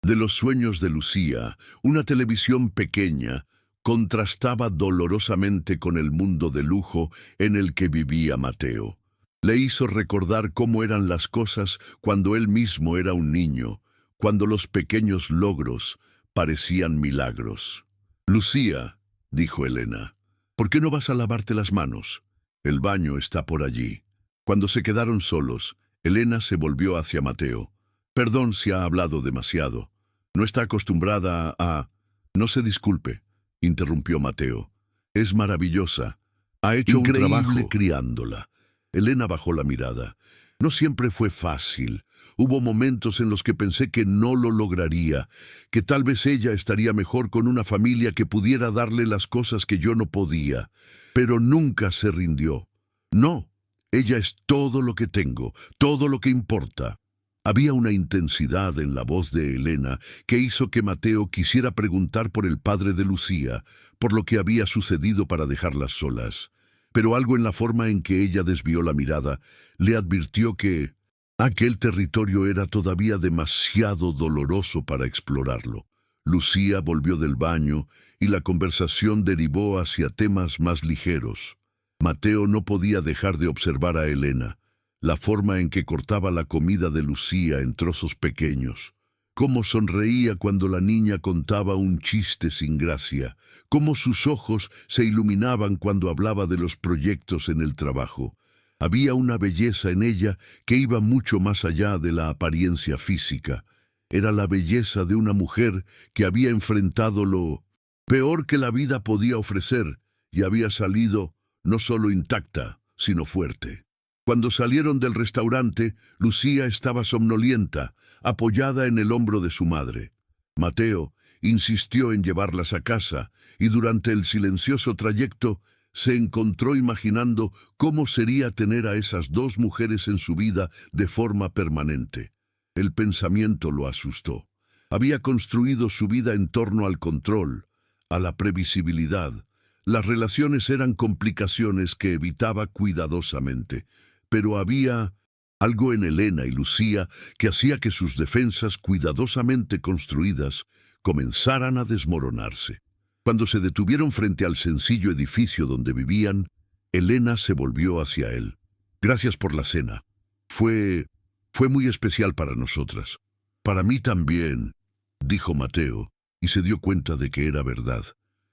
de los sueños de Lucía, una televisión pequeña, contrastaba dolorosamente con el mundo de lujo en el que vivía Mateo. Le hizo recordar cómo eran las cosas cuando él mismo era un niño, cuando los pequeños logros parecían milagros. «Lucía», dijo Elena, «¿por qué no vas a lavarte las manos? El baño está por allí». Cuando se quedaron solos, Elena se volvió hacia Mateo. «Perdón si ha hablado demasiado. No está acostumbrada a...» «No se disculpe», interrumpió Mateo. «Es maravillosa. Ha hecho un trabajo criándola». Elena bajó la mirada. «No siempre fue fácil. Hubo momentos en los que pensé que no lo lograría, que tal vez ella estaría mejor con una familia que pudiera darle las cosas que yo no podía. Pero nunca se rindió. No, ella es todo lo que tengo, todo lo que importa». Había una intensidad en la voz de Elena que hizo que Mateo quisiera preguntar por el padre de Lucía, por lo que había sucedido para dejarlas solas. Pero algo en la forma en que ella desvió la mirada le advirtió que aquel territorio era todavía demasiado doloroso para explorarlo. Lucía volvió del baño y la conversación derivó hacia temas más ligeros. Mateo no podía dejar de observar a Elena, la forma en que cortaba la comida de Lucía en trozos pequeños, cómo sonreía cuando la niña contaba un chiste sin gracia, cómo sus ojos se iluminaban cuando hablaba de los proyectos en el trabajo. Había una belleza en ella que iba mucho más allá de la apariencia física. Era la belleza de una mujer que había enfrentado lo peor que la vida podía ofrecer y había salido no solo intacta, sino fuerte. Cuando salieron del restaurante, Lucía estaba somnolienta, apoyada en el hombro de su madre. Mateo insistió en llevarlas a casa y durante el silencioso trayecto se encontró imaginando cómo sería tener a esas 2 mujeres en su vida de forma permanente. El pensamiento lo asustó. Había construido su vida en torno al control, a la previsibilidad. Las relaciones eran complicaciones que evitaba cuidadosamente, pero había algo en Elena y Lucía que hacía que sus defensas cuidadosamente construidas comenzaran a desmoronarse. Cuando se detuvieron frente al sencillo edificio donde vivían, Elena se volvió hacia él. «Gracias por la cena. Fue muy especial para nosotras». «Para mí también», dijo Mateo, y se dio cuenta de que era verdad.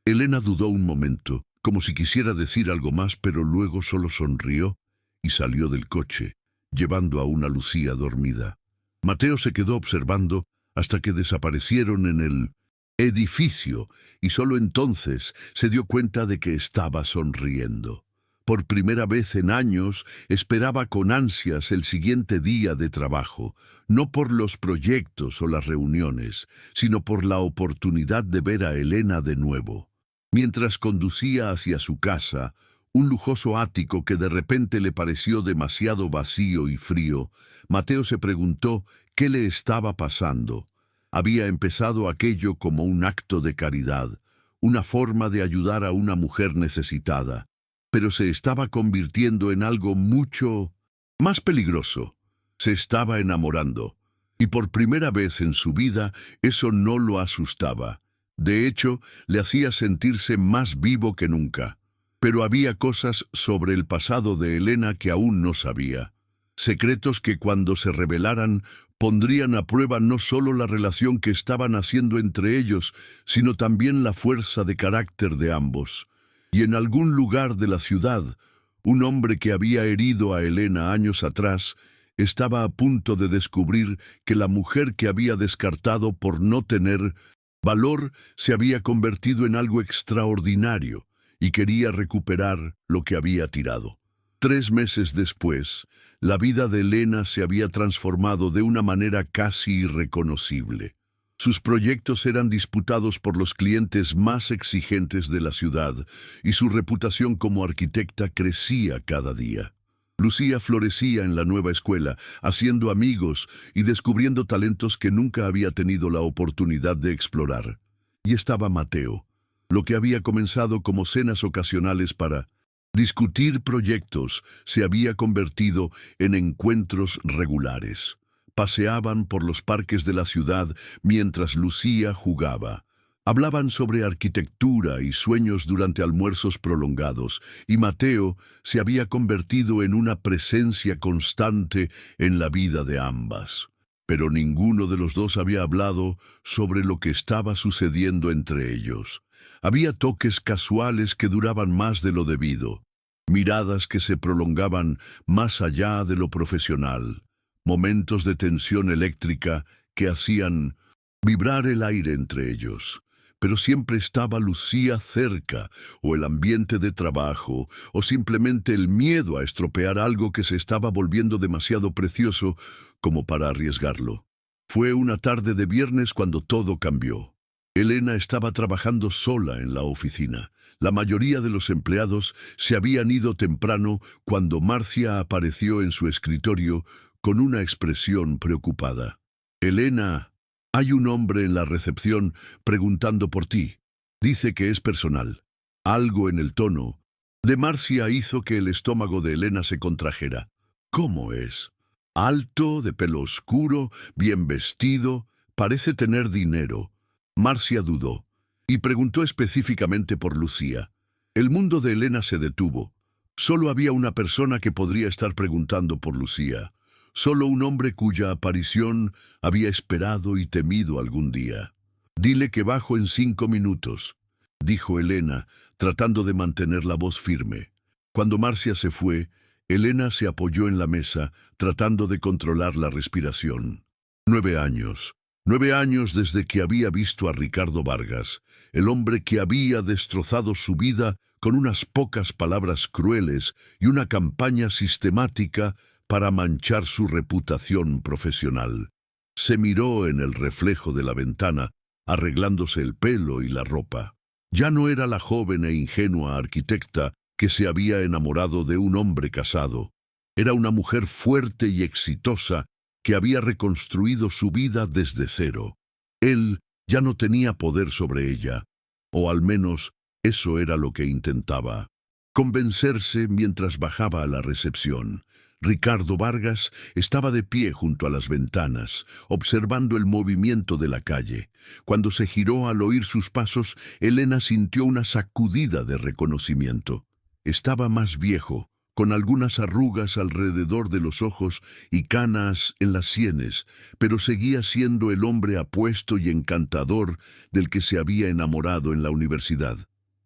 Elena dudó un momento, como si quisiera decir algo más, pero luego solo sonrió y salió del coche, llevando a una Lucía dormida. Mateo se quedó observando hasta que desaparecieron en el edificio y solo entonces se dio cuenta de que estaba sonriendo. Por primera vez en años esperaba con ansias el siguiente día de trabajo, no por los proyectos o las reuniones, sino por la oportunidad de ver a Elena de nuevo. Mientras conducía hacia su casa, un lujoso ático que de repente le pareció demasiado vacío y frío, Mateo se preguntó qué le estaba pasando. Había empezado aquello como un acto de caridad, una forma de ayudar a una mujer necesitada, pero se estaba convirtiendo en algo mucho más peligroso. Se estaba enamorando, y por primera vez en su vida eso no lo asustaba. De hecho, le hacía sentirse más vivo que nunca. Pero había cosas sobre el pasado de Elena que aún no sabía. secretos que cuando se revelaran pondrían a prueba no solo la relación que estaban haciendo entre ellos, sino también la fuerza de carácter de ambos. Y en algún lugar de la ciudad, un hombre que había herido a Helena años atrás estaba a punto de descubrir que la mujer que había descartado por no tener valor se había convertido en algo extraordinario y quería recuperar lo que había tirado. 3 meses después, la vida de Helena se había transformado de una manera casi irreconocible. Sus proyectos eran disputados por los clientes más exigentes de la ciudad y su reputación como arquitecta crecía cada día. Lucía florecía en la nueva escuela, haciendo amigos y descubriendo talentos que nunca había tenido la oportunidad de explorar. Y estaba Mateo, lo que había comenzado como cenas ocasionales para discutir proyectos se había convertido en encuentros regulares. Paseaban por los parques de la ciudad mientras Lucía jugaba. Hablaban sobre arquitectura y sueños durante almuerzos prolongados, y Mateo se había convertido en una presencia constante en la vida de ambas. Pero ninguno de los dos había hablado sobre lo que estaba sucediendo entre ellos. Había toques casuales que duraban más de lo debido, miradas que se prolongaban más allá de lo profesional, momentos de tensión eléctrica que hacían vibrar el aire entre ellos. Pero siempre estaba Lucía cerca, o el ambiente de trabajo, o simplemente el miedo a estropear algo que se estaba volviendo demasiado precioso como para arriesgarlo. Fue una tarde de viernes cuando todo cambió. Helena estaba trabajando sola en la oficina. La mayoría de los empleados se habían ido temprano cuando Marcia apareció en su escritorio con una expresión preocupada. «Helena, hay un hombre en la recepción preguntando por ti. Dice que es personal». Algo en el tono de Marcia hizo que el estómago de Helena se contrajera. «¿Cómo es? Alto, de pelo oscuro, bien vestido, parece tener dinero». Marcia dudó y preguntó específicamente por Lucía. El mundo de Helena se detuvo. Solo había una persona que podría estar preguntando por Lucía. Solo un hombre cuya aparición había esperado y temido algún día. «Dile que bajo en 5 minutos», dijo Helena, tratando de mantener la voz firme. Cuando Marcia se fue, Helena se apoyó en la mesa, tratando de controlar la respiración. 9 años. 9 años desde que había visto a Ricardo Vargas, el hombre que había destrozado su vida con unas pocas palabras crueles y una campaña sistemática para manchar su reputación profesional. Se miró en el reflejo de la ventana, arreglándose el pelo y la ropa. Ya no era la joven e ingenua arquitecta que se había enamorado de un hombre casado. Era una mujer fuerte y exitosa que había reconstruido su vida desde cero. Él ya no tenía poder sobre ella, o al menos eso era lo que intentaba. Convencerse mientras bajaba a la recepción. Ricardo Vargas estaba de pie junto a las ventanas, observando el movimiento de la calle. Cuando se giró al oír sus pasos, Helena sintió una sacudida de reconocimiento. Estaba más viejo, con algunas arrugas alrededor de los ojos y canas en las sienes, pero seguía siendo el hombre apuesto y encantador del que se había enamorado en la universidad.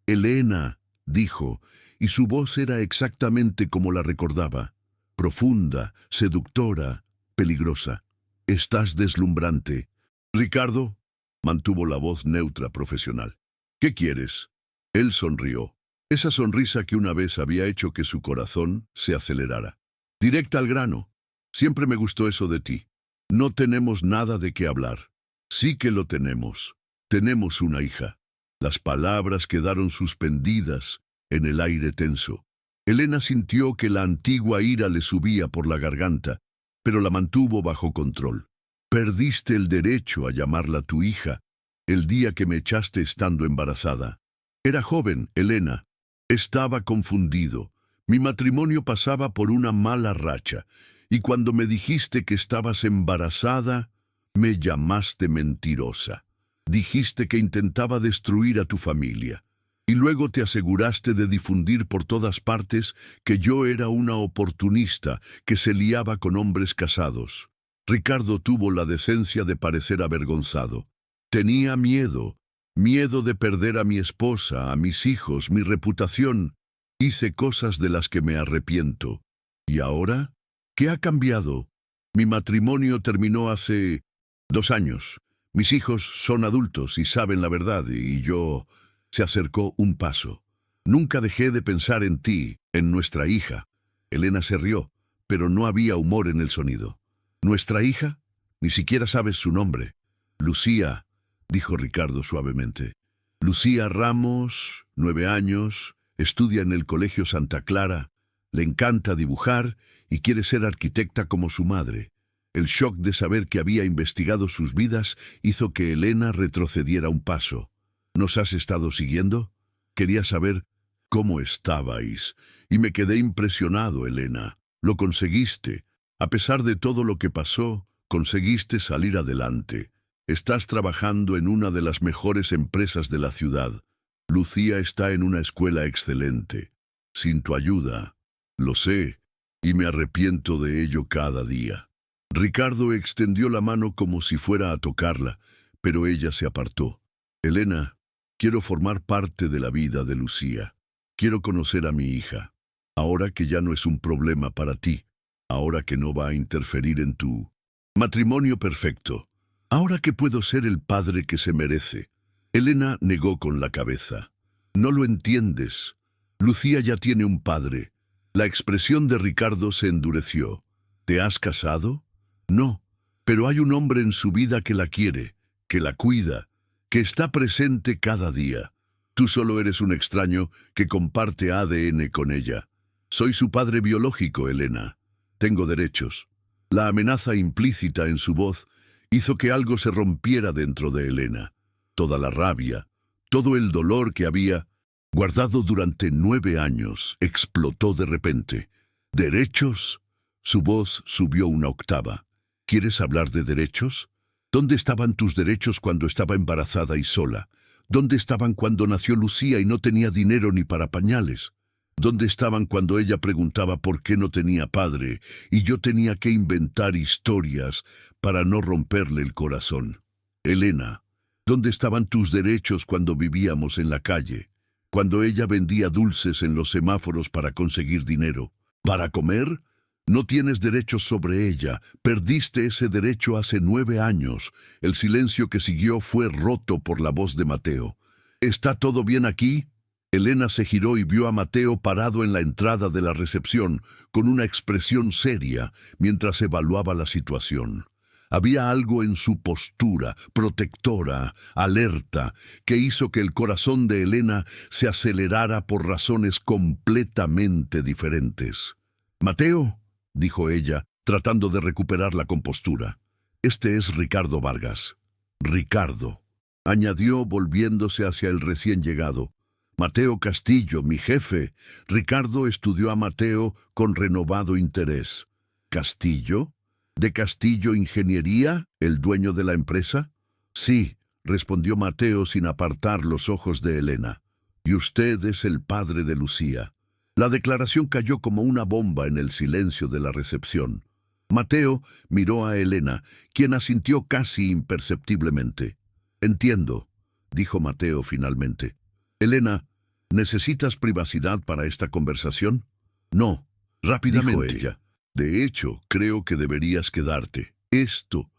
«Helena», dijo, y su voz era exactamente como la recordaba. Profunda, seductora, peligrosa. «Estás deslumbrante». «Ricardo», mantuvo la voz neutra profesional. «¿Qué quieres?» Él sonrió. Esa sonrisa que una vez había hecho que su corazón se acelerara. «Directa al grano. Siempre me gustó eso de ti. No tenemos nada de qué hablar». «Sí que lo tenemos. Tenemos una hija». Las palabras quedaron suspendidas en el aire tenso. Helena sintió que la antigua ira le subía por la garganta, pero la mantuvo bajo control. «Perdiste el derecho a llamarla tu hija el día que me echaste estando embarazada». Era joven, Helena. Estaba confundido. Mi matrimonio pasaba por una mala racha, y cuando me dijiste que estabas embarazada, me llamaste mentirosa. Dijiste que intentaba destruir a tu familia. Y luego te aseguraste de difundir por todas partes que yo era una oportunista que se liaba con hombres casados. Ricardo tuvo la decencia de parecer avergonzado. Tenía miedo de perder a mi esposa, a mis hijos, mi reputación. Hice cosas de las que me arrepiento. ¿Y ahora? ¿Qué ha cambiado? Mi matrimonio terminó hace 2 años. Mis hijos son adultos y saben la verdad, y yo... Se acercó un paso. Nunca dejé de pensar en ti, en nuestra hija. Elena se rió, pero no había humor en el sonido. ¿Nuestra hija? Ni siquiera sabes su nombre. Lucía, dijo Ricardo suavemente. Lucía Ramos, 9 años, estudia en el Colegio Santa Clara, le encanta dibujar y quiere ser arquitecta como su madre. El shock de saber que había investigado sus vidas hizo que Elena retrocediera un paso. ¿Nos has estado siguiendo? Quería saber cómo estabais, y me quedé impresionado, Elena. Lo conseguiste. A pesar de todo lo que pasó, conseguiste salir adelante. Estás trabajando en una de las mejores empresas de la ciudad. Lucía está en una escuela excelente. Sin tu ayuda, lo sé, y me arrepiento de ello cada día. Ricardo extendió la mano como si fuera a tocarla, pero ella se apartó. Elena, quiero formar parte de la vida de Lucía. Quiero conocer a mi hija. Ahora que ya no es un problema para ti. Ahora que no va a interferir en tu matrimonio perfecto. Ahora que puedo ser el padre que se merece. Elena negó con la cabeza. No lo entiendes. Lucía ya tiene un padre. La expresión de Ricardo se endureció. ¿Te has casado? No, pero hay un hombre en su vida que la quiere, que la cuida, que está presente cada día. Tú solo eres un extraño que comparte ADN con ella. Soy su padre biológico, Elena. Tengo derechos. La amenaza implícita en su voz hizo que algo se rompiera dentro de Elena. Toda la rabia, todo el dolor que había guardado durante 9 años explotó de repente. ¿Derechos? Su voz subió una octava. ¿Quieres hablar de derechos? ¿Dónde estaban tus derechos cuando estaba embarazada y sola? ¿Dónde estaban cuando nació Lucía y no tenía dinero ni para pañales? ¿Dónde estaban cuando ella preguntaba por qué no tenía padre y yo tenía que inventar historias para no romperle el corazón? Elena, ¿dónde estaban tus derechos cuando vivíamos en la calle? Cuando ella vendía dulces en los semáforos para conseguir dinero. ¿Para comer? No tienes derechos sobre ella. Perdiste ese derecho hace 9 años. El silencio que siguió fue roto por la voz de Mateo. ¿Está todo bien aquí? Elena se giró y vio a Mateo parado en la entrada de la recepción, con una expresión seria, mientras evaluaba la situación. Había algo en su postura, protectora, alerta, que hizo que el corazón de Elena se acelerara por razones completamente diferentes. «Mateo», dijo ella, tratando de recuperar la compostura. «Este es Ricardo Vargas». «Ricardo», añadió volviéndose hacia el recién llegado. «Mateo Castillo, mi jefe». Ricardo estudió a Mateo con renovado interés. «¿Castillo? ¿De Castillo Ingeniería, el dueño de la empresa?» «Sí», respondió Mateo sin apartar los ojos de Elena. «Y usted es el padre de Lucía». La declaración cayó como una bomba en el silencio de la recepción. Mateo miró a Elena, quien asintió casi imperceptiblemente. «Entiendo», dijo Mateo finalmente. «Elena, ¿necesitas privacidad para esta conversación?» «No», rápidamente dijo ella. «De hecho, creo que deberías quedarte. Esto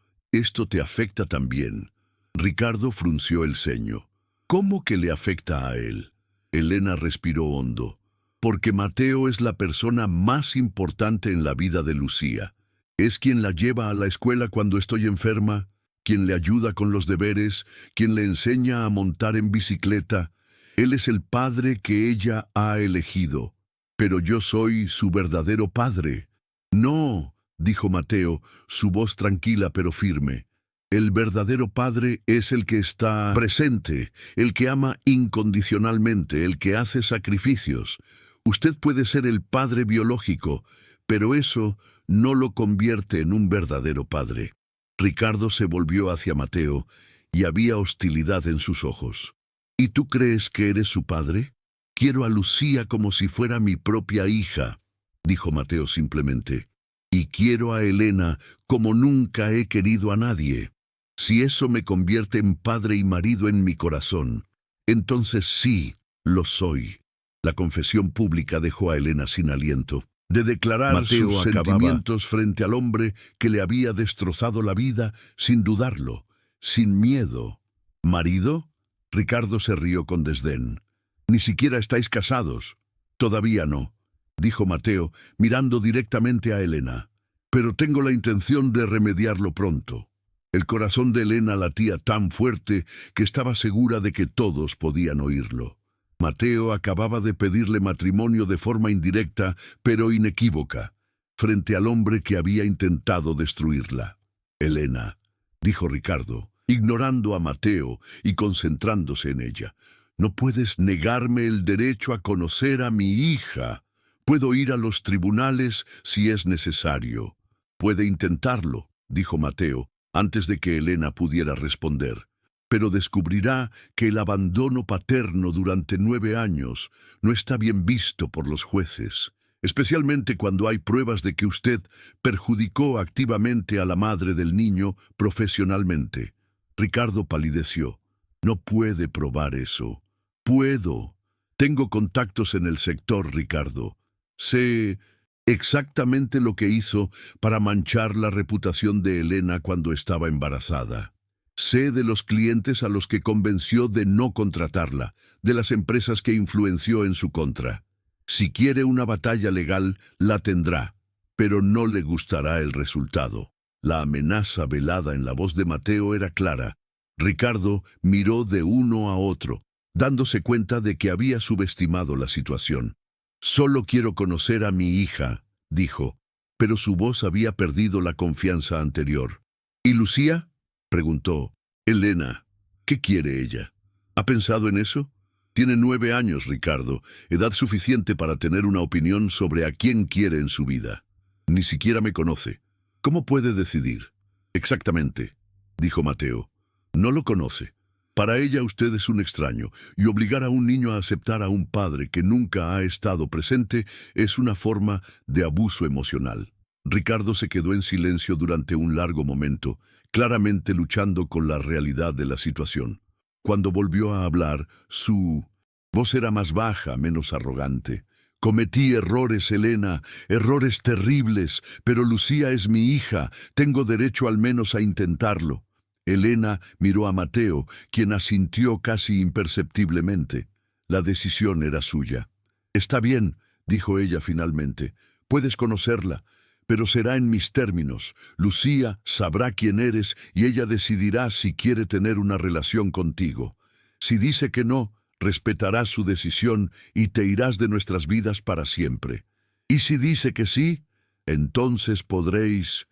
te afecta también». Ricardo frunció el ceño. «¿Cómo que le afecta a él?» Elena respiró hondo. «Porque Mateo es la persona más importante en la vida de Lucía. Es quien la lleva a la escuela cuando estoy enferma, quien le ayuda con los deberes, quien le enseña a montar en bicicleta. Él es el padre que ella ha elegido. Pero yo soy su verdadero padre». «No», dijo Mateo, su voz tranquila pero firme. «El verdadero padre es el que está presente, el que ama incondicionalmente, el que hace sacrificios. Usted puede ser el padre biológico, pero eso no lo convierte en un verdadero padre». Ricardo se volvió hacia Mateo y había hostilidad en sus ojos. ¿Y tú crees que eres su padre? Quiero a Lucía como si fuera mi propia hija, dijo Mateo simplemente. Y quiero a Elena como nunca he querido a nadie. Si eso me convierte en padre y marido en mi corazón, entonces sí, lo soy. La confesión pública dejó a Elena sin aliento. De declarar Mateo sus acababa sentimientos frente al hombre que le había destrozado la vida, sin dudarlo, sin miedo. ¿Marido? Ricardo se rió con desdén. Ni siquiera estáis casados. Todavía no, dijo Mateo, mirando directamente a Elena. Pero tengo la intención de remediarlo pronto. El corazón de Elena latía tan fuerte que estaba segura de que todos podían oírlo. Mateo acababa de pedirle matrimonio de forma indirecta, pero inequívoca, frente al hombre que había intentado destruirla. Elena, dijo Ricardo, ignorando a Mateo y concentrándose en ella. No puedes negarme el derecho a conocer a mi hija. Puedo ir a los tribunales si es necesario. Puede intentarlo, dijo Mateo, antes de que Elena pudiera responder. Pero descubrirá que el abandono paterno durante 9 años no está bien visto por los jueces, especialmente cuando hay pruebas de que usted perjudicó activamente a la madre del niño profesionalmente. Ricardo palideció. No puede probar eso. Puedo. Tengo contactos en el sector, Ricardo. Sé exactamente lo que hizo para manchar la reputación de Elena cuando estaba embarazada. Sé de los clientes a los que convenció de no contratarla, de las empresas que influenció en su contra. Si quiere una batalla legal, la tendrá, pero no le gustará el resultado. La amenaza velada en la voz de Mateo era clara. Ricardo miró de uno a otro, dándose cuenta de que había subestimado la situación. «Solo quiero conocer a mi hija», dijo, pero su voz había perdido la confianza anterior. «¿Y Lucía?», preguntó. «Elena, ¿qué quiere ella? ¿Ha pensado en eso? Tiene 9 años, Ricardo, edad suficiente para tener una opinión sobre a quién quiere en su vida. Ni siquiera me conoce. ¿Cómo puede decidir?» «Exactamente», dijo Mateo. «No lo conoce. Para ella usted es un extraño, y obligar a un niño a aceptar a un padre que nunca ha estado presente es una forma de abuso emocional». Ricardo se quedó en silencio durante un largo momento, claramente luchando con la realidad de la situación. Cuando volvió a hablar, su voz era más baja, menos arrogante. «Cometí errores, Elena, errores terribles, pero Lucía es mi hija, tengo derecho al menos a intentarlo». Elena miró a Mateo, quien asintió casi imperceptiblemente. La decisión era suya. «Está bien», dijo ella finalmente. «Puedes conocerla, pero será en mis términos. Lucía sabrá quién eres y ella decidirá si quiere tener una relación contigo. Si dice que no, respetarás su decisión y te irás de nuestras vidas para siempre. Y si dice que sí, entonces podréis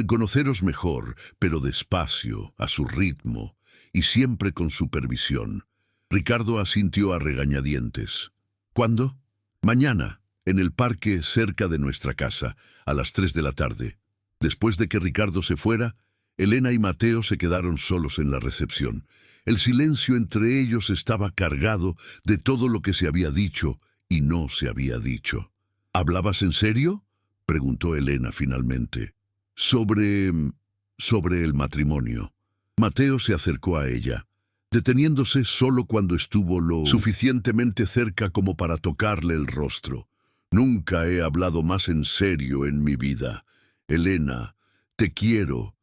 conoceros mejor, pero despacio, a su ritmo, y siempre con supervisión». Ricardo asintió a regañadientes. «¿Cuándo?» «Mañana, en el parque cerca de nuestra casa, a las 3 de la tarde». Después de que Ricardo se fuera, Elena y Mateo se quedaron solos en la recepción. El silencio entre ellos estaba cargado de todo lo que se había dicho y no se había dicho. «¿Hablabas en serio?», preguntó Elena finalmente. Sobre el matrimonio». Mateo se acercó a ella, deteniéndose solo cuando estuvo lo suficientemente cerca como para tocarle el rostro. «Nunca he hablado más en serio en mi vida. Elena, te quiero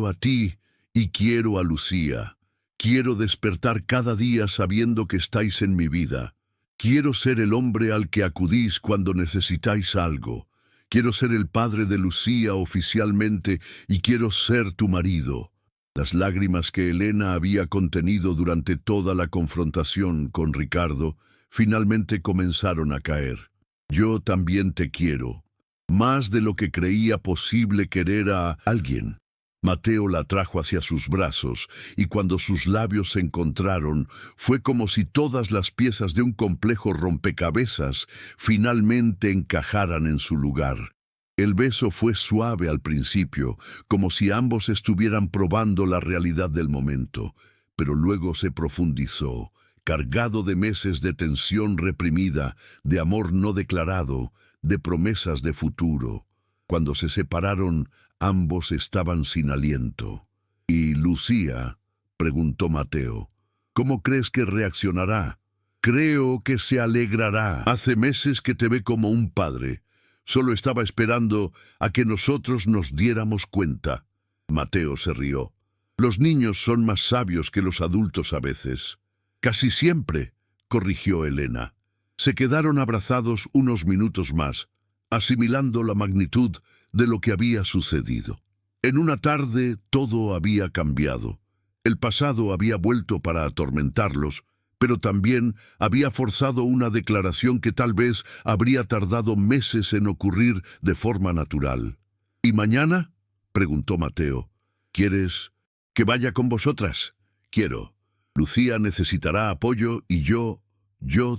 a ti y quiero a Lucía. Quiero despertar cada día sabiendo que estáis en mi vida. Quiero ser el hombre al que acudís cuando necesitáis algo. Quiero ser el padre de Lucía oficialmente y quiero ser tu marido». Las lágrimas que Elena había contenido durante toda la confrontación con Ricardo finalmente comenzaron a caer. «Yo también te quiero, más de lo que creía posible querer a alguien». Mateo la trajo hacia sus brazos, y cuando sus labios se encontraron, fue como si todas las piezas de un complejo rompecabezas finalmente encajaran en su lugar. El beso fue suave al principio, como si ambos estuvieran probando la realidad del momento, pero luego se profundizó, cargado de meses de tensión reprimida, de amor no declarado, de promesas de futuro. Cuando se separaron, ambos estaban sin aliento. ¿Y Lucía?, preguntó Mateo. ¿Cómo crees que reaccionará? Creo que se alegrará. Hace meses que te ve como un padre. Solo estaba esperando a que nosotros nos diéramos cuenta. Mateo se rió. Los niños son más sabios que los adultos a veces. Casi siempre, corrigió Elena. Se quedaron abrazados unos minutos más, asimilando la magnitud de lo que había sucedido. En una tarde todo había cambiado. El pasado había vuelto para atormentarlos, pero también había forzado una declaración que tal vez habría tardado meses en ocurrir de forma natural. ¿Y mañana?, preguntó Mateo. ¿Quieres que vaya con vosotras? Quiero. Lucía necesitará apoyo y yo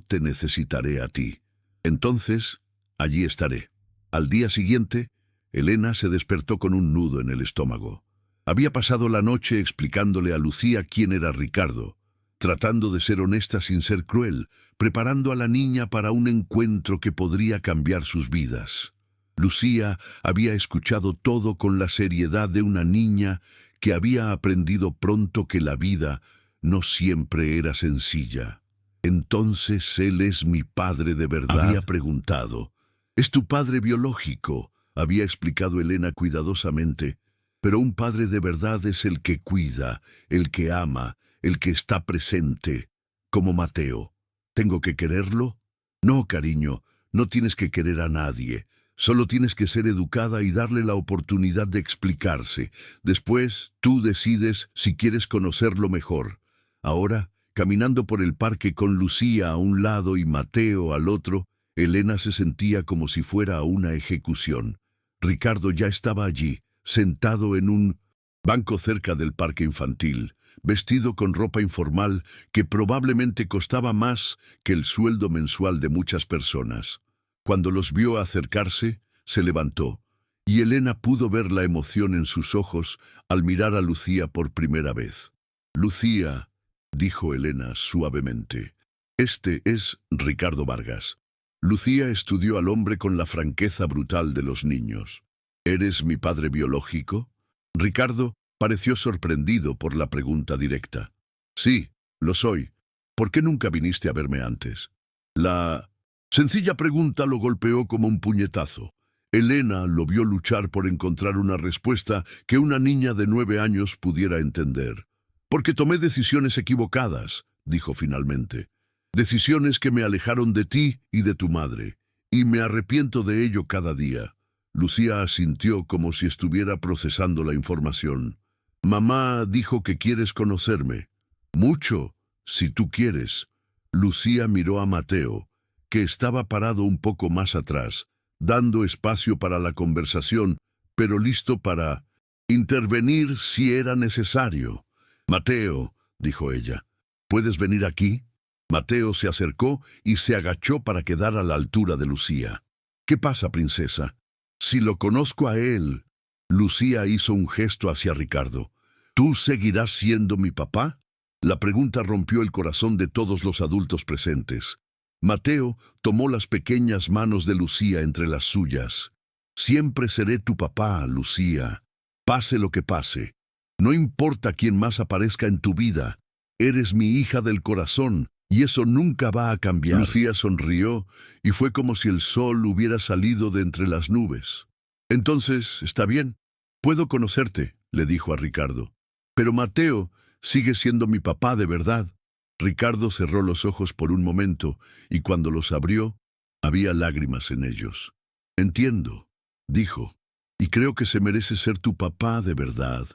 te necesitaré a ti. Entonces, allí estaré. Al día siguiente, Elena se despertó con un nudo en el estómago. Había pasado la noche explicándole a Lucía quién era Ricardo, tratando de ser honesta sin ser cruel, preparando a la niña para un encuentro que podría cambiar sus vidas. Lucía había escuchado todo con la seriedad de una niña que había aprendido pronto que la vida no siempre era sencilla. «Entonces él es mi padre de verdad», había preguntado. «Es tu padre biológico», había explicado Elena cuidadosamente, «pero un padre de verdad es el que cuida, el que ama, el que está presente, como Mateo. ¿Tengo que quererlo? No, cariño, no tienes que querer a nadie. Solo tienes que ser educada y darle la oportunidad de explicarse. Después, tú decides si quieres conocerlo mejor. Ahora, caminando por el parque con Lucía a un lado y Mateo al otro, Elena se sentía como si fuera a una ejecución. Ricardo ya estaba allí, sentado en un banco cerca del parque infantil, vestido con ropa informal que probablemente costaba más que el sueldo mensual de muchas personas. Cuando los vio acercarse, se levantó, y Elena pudo ver la emoción en sus ojos al mirar a Lucía por primera vez. «Lucía», dijo Elena suavemente, «este es Ricardo Vargas». Lucía estudió al hombre con la franqueza brutal de los niños. «¿Eres mi padre biológico?» Ricardo pareció sorprendido por la pregunta directa. «Sí, lo soy. ¿Por qué nunca viniste a verme antes?» La sencilla pregunta lo golpeó como un puñetazo. Elena lo vio luchar por encontrar una respuesta que una niña de 9 años pudiera entender. «Porque tomé decisiones equivocadas», dijo finalmente. «Decisiones que me alejaron de ti y de tu madre, y me arrepiento de ello cada día». Lucía asintió como si estuviera procesando la información. «Mamá dijo que quieres conocerme». «Mucho, si tú quieres». Lucía miró a Mateo, que estaba parado un poco más atrás, dando espacio para la conversación, pero listo para intervenir si era necesario. «Mateo», dijo ella, «¿puedes venir aquí?» Mateo se acercó y se agachó para quedar a la altura de Lucía. «¿Qué pasa, princesa?» «Si lo conozco a él». Lucía hizo un gesto hacia Ricardo. «¿Tú seguirás siendo mi papá?» La pregunta rompió el corazón de todos los adultos presentes. Mateo tomó las pequeñas manos de Lucía entre las suyas. «Siempre seré tu papá, Lucía. Pase lo que pase. No importa quién más aparezca en tu vida. Eres mi hija del corazón, y eso nunca va a cambiar». Lucía sonrió, y fue como si el sol hubiera salido de entre las nubes. «Entonces, está bien. Puedo conocerte», le dijo a Ricardo. «Pero Mateo sigue siendo mi papá de verdad». Ricardo cerró los ojos por un momento, y cuando los abrió, había lágrimas en ellos. «Entiendo», dijo, «y creo que se merece ser tu papá de verdad.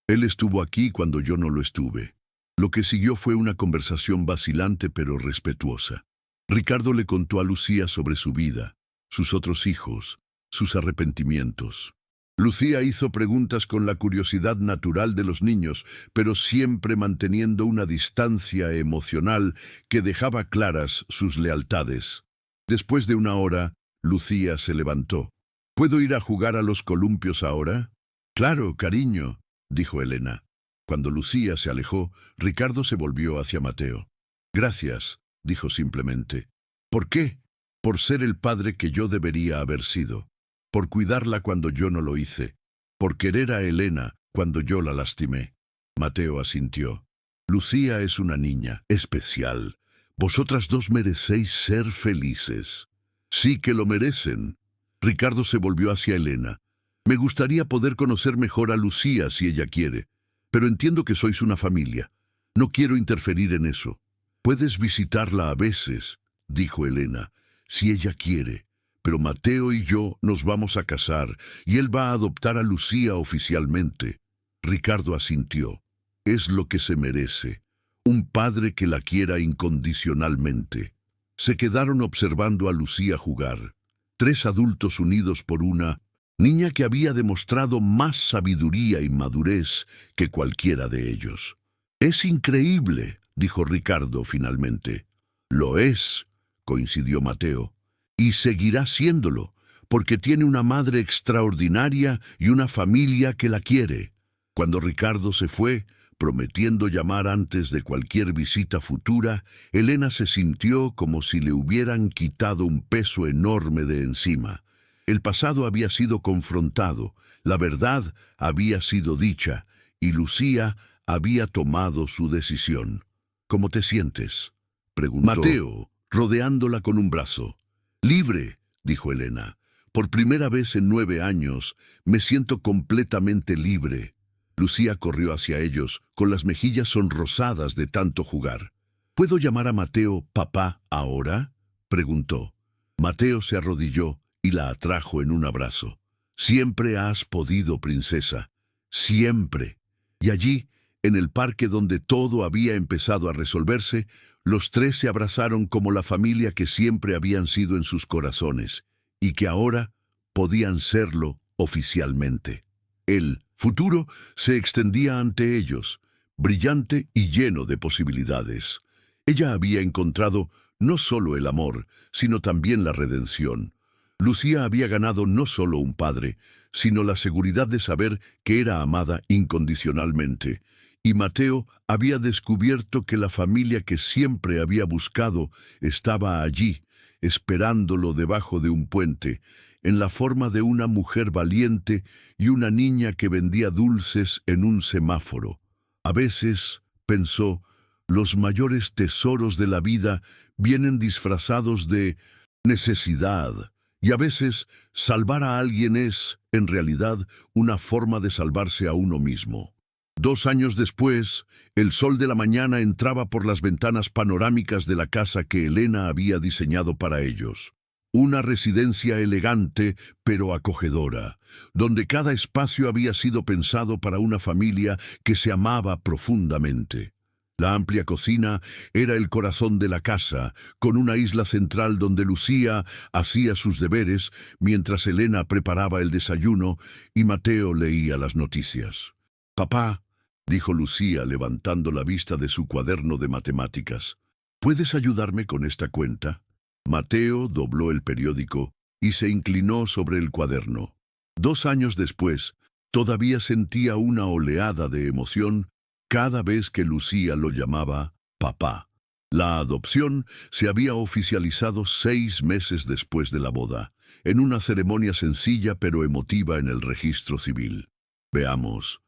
Él estuvo aquí cuando yo no lo estuve». Lo que siguió fue una conversación vacilante pero respetuosa. Ricardo le contó a Lucía sobre su vida, sus otros hijos, sus arrepentimientos. Lucía hizo preguntas con la curiosidad natural de los niños, pero siempre manteniendo una distancia emocional que dejaba claras sus lealtades. Después de una hora, Lucía se levantó. «¿Puedo ir a jugar a los columpios ahora?» «Claro, cariño», dijo Elena. Cuando Lucía se alejó, Ricardo se volvió hacia Mateo. Gracias, dijo simplemente. ¿Por qué? Por ser el padre que yo debería haber sido. Por cuidarla cuando yo no lo hice. Por querer a Elena cuando yo la lastimé. Mateo asintió. Lucía es una niña especial. Vosotras dos merecéis ser felices. Sí que lo merecen. Ricardo se volvió hacia Elena. Me gustaría poder conocer mejor a Lucía si ella quiere, pero entiendo que sois una familia. No quiero interferir en eso. Puedes visitarla a veces, dijo Elena, si ella quiere, pero Mateo y yo nos vamos a casar y él va a adoptar a Lucía oficialmente. Ricardo asintió. Es lo que se merece. Un padre que la quiera incondicionalmente. Se quedaron observando a Lucía jugar. Tres adultos unidos por una niña que había demostrado más sabiduría y madurez que cualquiera de ellos. Es increíble, dijo Ricardo finalmente. Lo es, coincidió Mateo, y seguirá siéndolo, porque tiene una madre extraordinaria y una familia que la quiere. Cuando Ricardo se fue, prometiendo llamar antes de cualquier visita futura, Elena se sintió como si le hubieran quitado un peso enorme de encima. El pasado había sido confrontado, la verdad había sido dicha, y Lucía había tomado su decisión. ¿Cómo te sientes?, preguntó Mateo, rodeándola con un brazo. Libre, dijo Elena. Por primera vez en 9 años me siento completamente libre. Lucía corrió hacia ellos, con las mejillas sonrosadas de tanto jugar. ¿Puedo llamar a Mateo papá ahora?, preguntó. Mateo se arrodilló y la atrajo en un abrazo. Siempre has podido, princesa. Siempre. Y allí, en el parque donde todo había empezado a resolverse, los tres se abrazaron como la familia que siempre habían sido en sus corazones, y que ahora podían serlo oficialmente. El futuro se extendía ante ellos, brillante y lleno de posibilidades. Ella había encontrado no solo el amor, sino también la redención. Lucía había ganado no solo un padre, sino la seguridad de saber que era amada incondicionalmente. Y Mateo había descubierto que la familia que siempre había buscado estaba allí, esperándolo debajo de un puente, en la forma de una mujer valiente y una niña que vendía dulces en un semáforo. A veces, pensó, los mayores tesoros de la vida vienen disfrazados de necesidad, y a veces salvar a alguien es, en realidad, una forma de salvarse a uno mismo. 2 años después, el sol de la mañana entraba por las ventanas panorámicas de la casa que Elena había diseñado para ellos. Una residencia elegante pero acogedora, donde cada espacio había sido pensado para una familia que se amaba profundamente. La amplia cocina era el corazón de la casa, con una isla central donde Lucía hacía sus deberes mientras Elena preparaba el desayuno y Mateo leía las noticias. «Papá», dijo Lucía levantando la vista de su cuaderno de matemáticas, «¿puedes ayudarme con esta cuenta?». Mateo dobló el periódico y se inclinó sobre el cuaderno. 2 años después, todavía sentía una oleada de emoción cada vez que Lucía lo llamaba papá. La adopción se había oficializado 6 meses después de la boda, en una ceremonia sencilla pero emotiva en el registro civil. Veamos.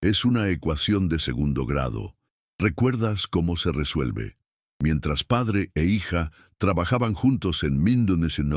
Es una ecuación de 2º grado. ¿Recuerdas cómo se resuelve? Mientras padre e hija trabajaban juntos en Mindonesen.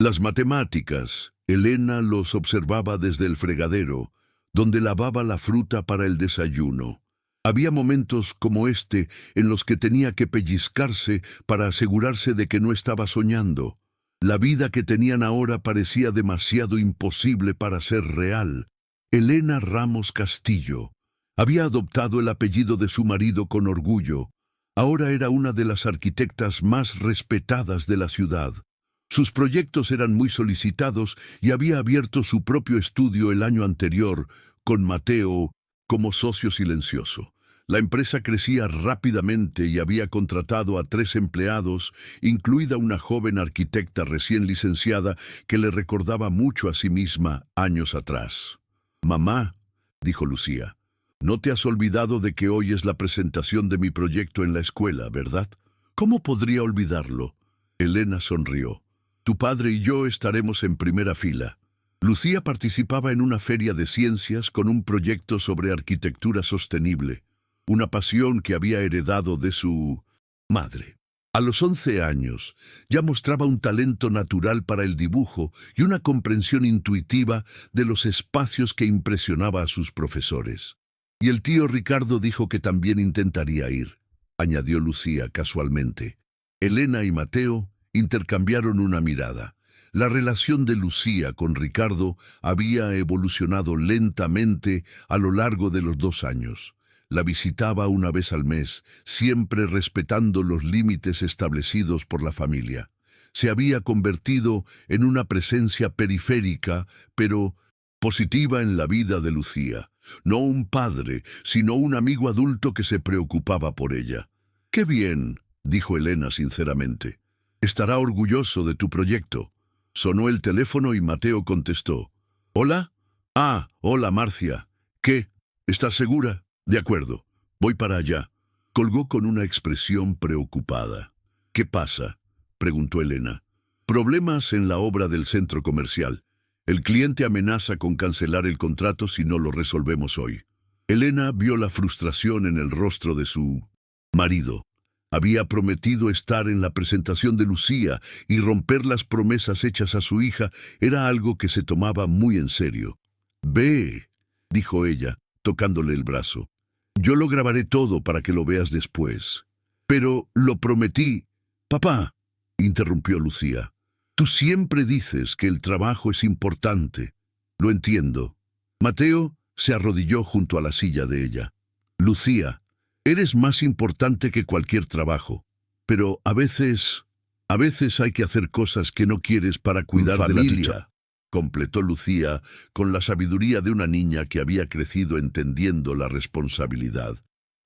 Las matemáticas, Elena los observaba desde el fregadero, donde lavaba la fruta para el desayuno. Había momentos como este en los que tenía que pellizcarse para asegurarse de que no estaba soñando. La vida que tenían ahora parecía demasiado imposible para ser real. Elena Ramos Castillo había adoptado el apellido de su marido con orgullo. Ahora era una de las arquitectas más respetadas de la ciudad. Sus proyectos eran muy solicitados y había abierto su propio estudio el año anterior, con Mateo como socio silencioso. La empresa crecía rápidamente y había contratado a 3 empleados, incluida una joven arquitecta recién licenciada que le recordaba mucho a sí misma años atrás. «Mamá», dijo Lucía, No te has olvidado de que hoy es la presentación de mi proyecto en la escuela, ¿verdad? ¿Cómo podría olvidarlo? Elena sonrió. Tu padre y yo estaremos en primera fila. Lucía participaba en una feria de ciencias con un proyecto sobre arquitectura sostenible, una pasión que había heredado de su madre. A los 11 años ya mostraba un talento natural para el dibujo y una comprensión intuitiva de los espacios que impresionaba a sus profesores. Y el tío Ricardo dijo que también intentaría ir, añadió Lucía casualmente. Elena y Mateo intercambiaron una mirada. La relación de Lucía con Ricardo había evolucionado lentamente a lo largo de los 2 años. La visitaba una vez al mes, siempre respetando los límites establecidos por la familia. Se había convertido en una presencia periférica, pero positiva en la vida de Lucía. No un padre, sino un amigo adulto que se preocupaba por ella. «Qué bien», dijo Elena sinceramente. «Estará orgulloso de tu proyecto». Sonó el teléfono y Mateo contestó. «¿Hola? Ah, hola Marcia. ¿Qué? ¿Estás segura? De acuerdo, voy para allá». Colgó con una expresión preocupada. «¿Qué pasa?», preguntó Elena. «Problemas en la obra del centro comercial. El cliente amenaza con cancelar el contrato si no lo resolvemos hoy». Elena vio la frustración en el rostro de su marido. Había prometido estar en la presentación de Lucía y romper las promesas hechas a su hija era algo que se tomaba muy en serio. «Ve», dijo ella, tocándole el brazo. «Yo lo grabaré todo para que lo veas después». «Pero lo prometí». «Papá», interrumpió Lucía, «tú siempre dices que el trabajo es importante». «Lo entiendo». Mateo se arrodilló junto a la silla de ella. «Lucía, eres más importante que cualquier trabajo, pero a veces hay que hacer cosas que no quieres para cuidar de la familia», completó Lucía con la sabiduría de una niña que había crecido entendiendo la responsabilidad.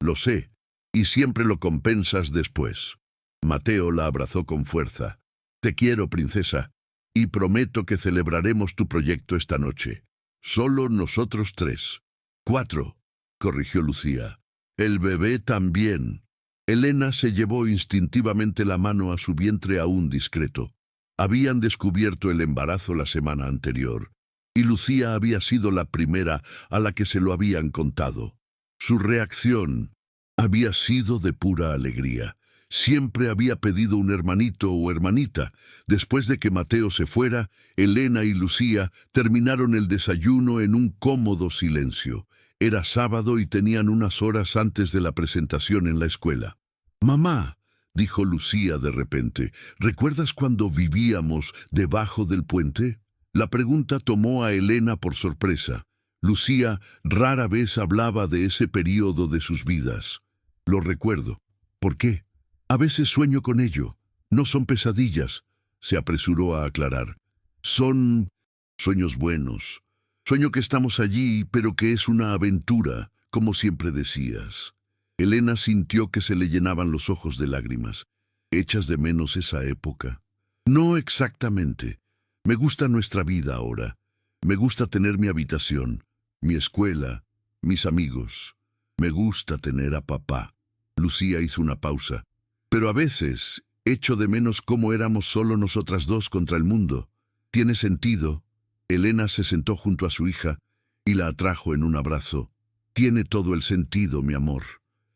«Lo sé, y siempre lo compensas después». Mateo la abrazó con fuerza. «Te quiero, princesa, y prometo que celebraremos tu proyecto esta noche. Solo nosotros 3. 4, corrigió Lucía. «El bebé también». Elena se llevó instintivamente la mano a su vientre aún discreto. Habían descubierto el embarazo la semana anterior, y Lucía había sido la primera a la que se lo habían contado. Su reacción había sido de pura alegría. Siempre había pedido un hermanito o hermanita. Después de que Mateo se fuera, Elena y Lucía terminaron el desayuno en un cómodo silencio. Era sábado y tenían unas horas antes de la presentación en la escuela. «Mamá», dijo Lucía de repente, «¿recuerdas cuando vivíamos debajo del puente?». La pregunta tomó a Elena por sorpresa. Lucía rara vez hablaba de ese período de sus vidas. «Lo recuerdo». «¿Por qué?». «A veces sueño con ello. No son pesadillas», se apresuró a aclarar. «Son sueños buenos. Sueño que estamos allí, pero que es una aventura, como siempre decías». Elena sintió que se le llenaban los ojos de lágrimas. «¿Echas de menos esa época?». «No exactamente. Me gusta nuestra vida ahora. Me gusta tener mi habitación, mi escuela, mis amigos. Me gusta tener a papá». Lucía hizo una pausa. «Pero a veces echo de menos cómo éramos solo nosotras dos contra el mundo». «Tiene sentido». Elena se sentó junto a su hija y la atrajo en un abrazo. «Tiene todo el sentido, mi amor.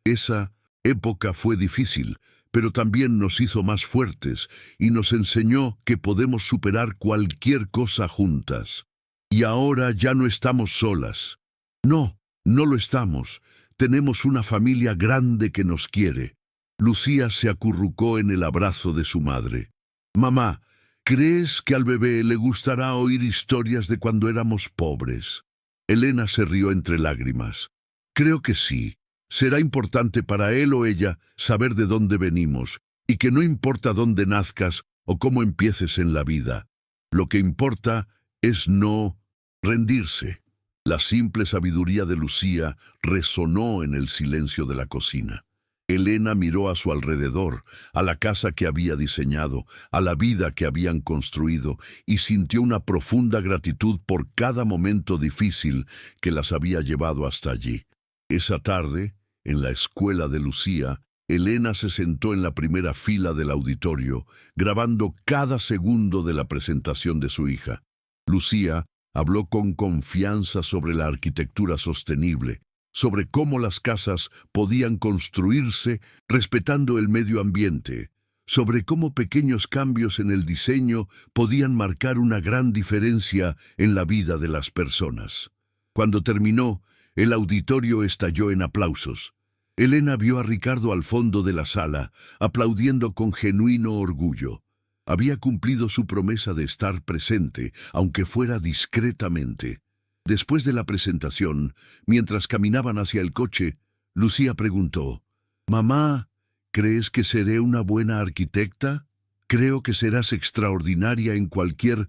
Esa época fue difícil, pero también nos hizo más fuertes y nos enseñó que podemos superar cualquier cosa juntas. Y ahora ya no estamos solas». «No, no lo estamos. Tenemos una familia grande que nos quiere». Lucía se acurrucó en el abrazo de su madre. «Mamá, ¿crees que al bebé le gustará oír historias de cuando éramos pobres?». Elena se rió entre lágrimas. «Creo que sí. Será importante para él o ella saber de dónde venimos, y que no importa dónde nazcas o cómo empieces en la vida. Lo que importa es no rendirse». La simple sabiduría de Lucía resonó en el silencio de la cocina. Elena miró a su alrededor, a la casa que había diseñado, a la vida que habían construido, y sintió una profunda gratitud por cada momento difícil que las había llevado hasta allí. Esa tarde, en la escuela de Lucía, Elena se sentó en la primera fila del auditorio, grabando cada segundo de la presentación de su hija. Lucía habló con confianza sobre la arquitectura sostenible, sobre cómo las casas podían construirse respetando el medio ambiente, sobre cómo pequeños cambios en el diseño podían marcar una gran diferencia en la vida de las personas. Cuando terminó, el auditorio estalló en aplausos. Elena vio a Ricardo al fondo de la sala, aplaudiendo con genuino orgullo. Había cumplido su promesa de estar presente, aunque fuera discretamente. Después de la presentación, mientras caminaban hacia el coche, Lucía preguntó: «Mamá, ¿crees que seré una buena arquitecta? Creo que serás extraordinaria en cualquier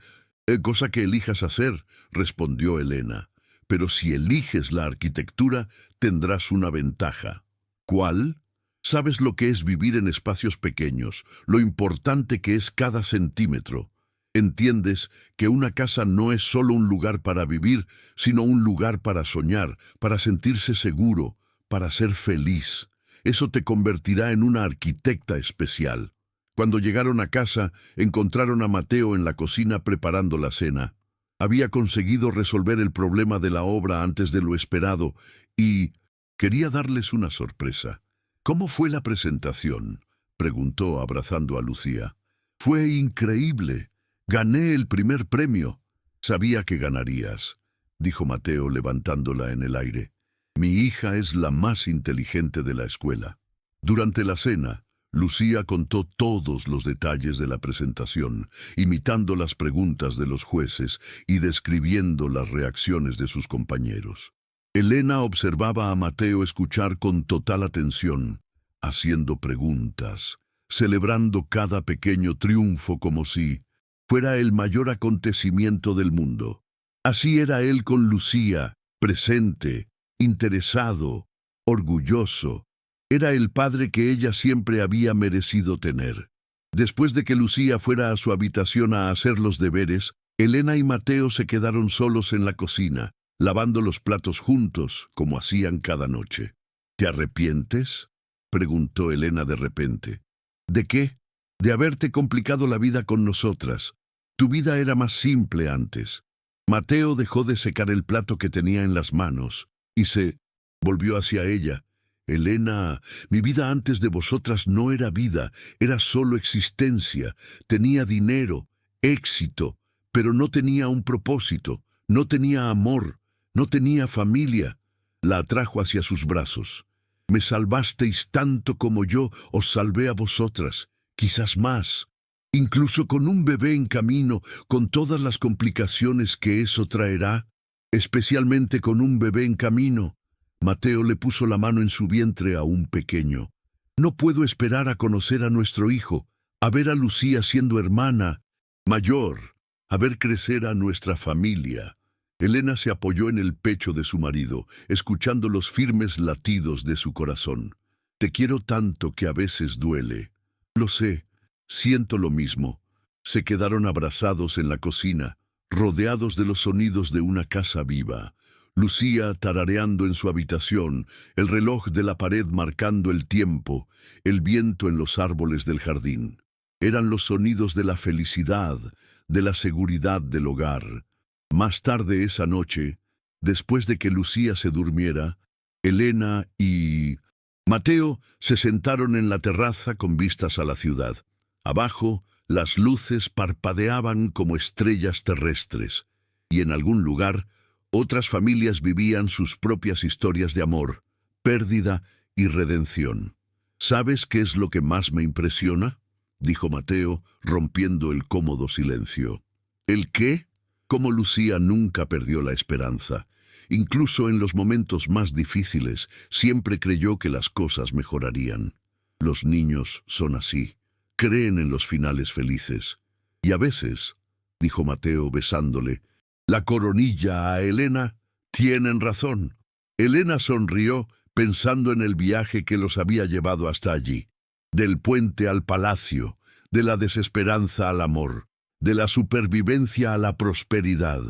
cosa que elijas hacer», respondió Elena. «Pero si eliges la arquitectura, tendrás una ventaja». «¿Cuál?» «Sabes lo que es vivir en espacios pequeños, lo importante que es cada centímetro. Entiendes que una casa no es solo un lugar para vivir, sino un lugar para soñar, para sentirse seguro, para ser feliz. Eso te convertirá en una arquitecta especial». Cuando llegaron a casa, encontraron a Mateo en la cocina preparando la cena. Había conseguido resolver el problema de la obra antes de lo esperado y quería darles una sorpresa. «¿Cómo fue la presentación?», preguntó abrazando a Lucía. «Fue increíble. Gané el primer premio». «Sabía que ganarías», dijo Mateo levantándola en el aire. «Mi hija es la más inteligente de la escuela». Durante la cena, Lucía contó todos los detalles de la presentación, imitando las preguntas de los jueces y describiendo las reacciones de sus compañeros. Elena observaba a Mateo escuchar con total atención, haciendo preguntas, celebrando cada pequeño triunfo como si fuera el mayor acontecimiento del mundo. Así era él con Lucía, presente, interesado, orgulloso. Era el padre que ella siempre había merecido tener. Después de que Lucía fuera a su habitación a hacer los deberes, Elena y Mateo se quedaron solos en la cocina, lavando los platos juntos, como hacían cada noche. «¿Te arrepientes?», preguntó Elena de repente. «¿De qué?». «De haberte complicado la vida con nosotras. Tu vida era más simple antes». Mateo dejó de secar el plato que tenía en las manos y se volvió hacia ella. «Elena, mi vida antes de vosotras no era vida, era solo existencia. Tenía dinero, éxito, pero no tenía un propósito, no tenía amor, no tenía familia». La atrajo hacia sus brazos. «Me salvasteis tanto como yo os salvé a vosotras, quizás más. Incluso con un bebé en camino, con todas las complicaciones que eso traerá, especialmente con un bebé en camino». Mateo le puso la mano en su vientre aún pequeño. «No puedo esperar a conocer a nuestro hijo, a ver a Lucía siendo hermana mayor, a ver crecer a nuestra familia». Elena se apoyó en el pecho de su marido, escuchando los firmes latidos de su corazón. «Te quiero tanto que a veces duele». «Lo sé, siento lo mismo». Se quedaron abrazados en la cocina, rodeados de los sonidos de una casa viva. Lucía tarareando en su habitación, el reloj de la pared marcando el tiempo, el viento en los árboles del jardín. Eran los sonidos de la felicidad, de la seguridad del hogar. Más tarde esa noche, después de que Lucía se durmiera, Elena y Mateo se sentaron en la terraza con vistas a la ciudad. Abajo, las luces parpadeaban como estrellas terrestres, y en algún lugar, otras familias vivían sus propias historias de amor, pérdida y redención. «¿Sabes qué es lo que más me impresiona?», dijo Mateo, rompiendo el cómodo silencio. «¿El qué?». Cómo Lucía nunca perdió la esperanza. Incluso en los momentos más difíciles, siempre creyó que las cosas mejorarían. Los niños son así, creen en los finales felices. Y a veces, dijo Mateo besándole, la coronilla a Elena, tienen razón. Elena sonrió pensando en el viaje que los había llevado hasta allí, del puente al palacio, de la desesperanza al amor, de la supervivencia a la prosperidad.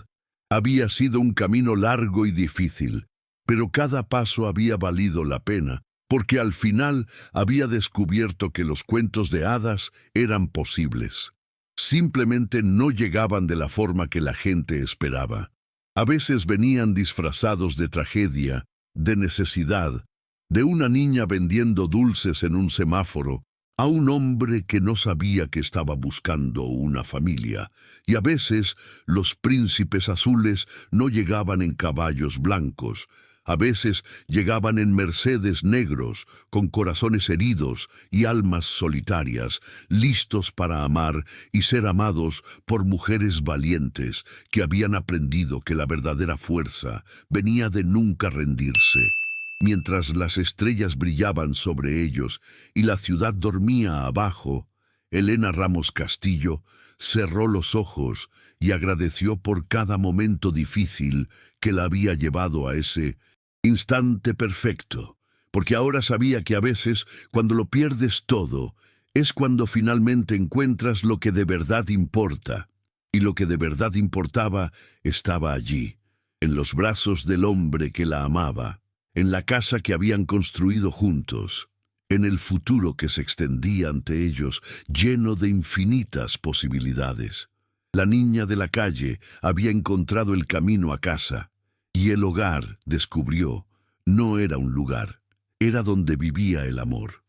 Había sido un camino largo y difícil, pero cada paso había valido la pena, porque al final había descubierto que los cuentos de hadas eran posibles. Simplemente no llegaban de la forma que la gente esperaba. A veces venían disfrazados de tragedia, de necesidad, de una niña vendiendo dulces en un semáforo, a un hombre que no sabía que estaba buscando una familia, y a veces los príncipes azules no llegaban en caballos blancos, a veces llegaban en Mercedes negros, con corazones heridos y almas solitarias, listos para amar y ser amados por mujeres valientes que habían aprendido que la verdadera fuerza venía de nunca rendirse. Mientras las estrellas brillaban sobre ellos y la ciudad dormía abajo, Elena Ramos Castillo cerró los ojos y agradeció por cada momento difícil que la había llevado a ese instante perfecto, porque ahora sabía que a veces, cuando lo pierdes todo, es cuando finalmente encuentras lo que de verdad importa, y lo que de verdad importaba estaba allí, en los brazos del hombre que la amaba, en la casa que habían construido juntos, en el futuro que se extendía ante ellos, lleno de infinitas posibilidades. La niña de la calle había encontrado el camino a casa, y el hogar, descubrió, no era un lugar, era donde vivía el amor.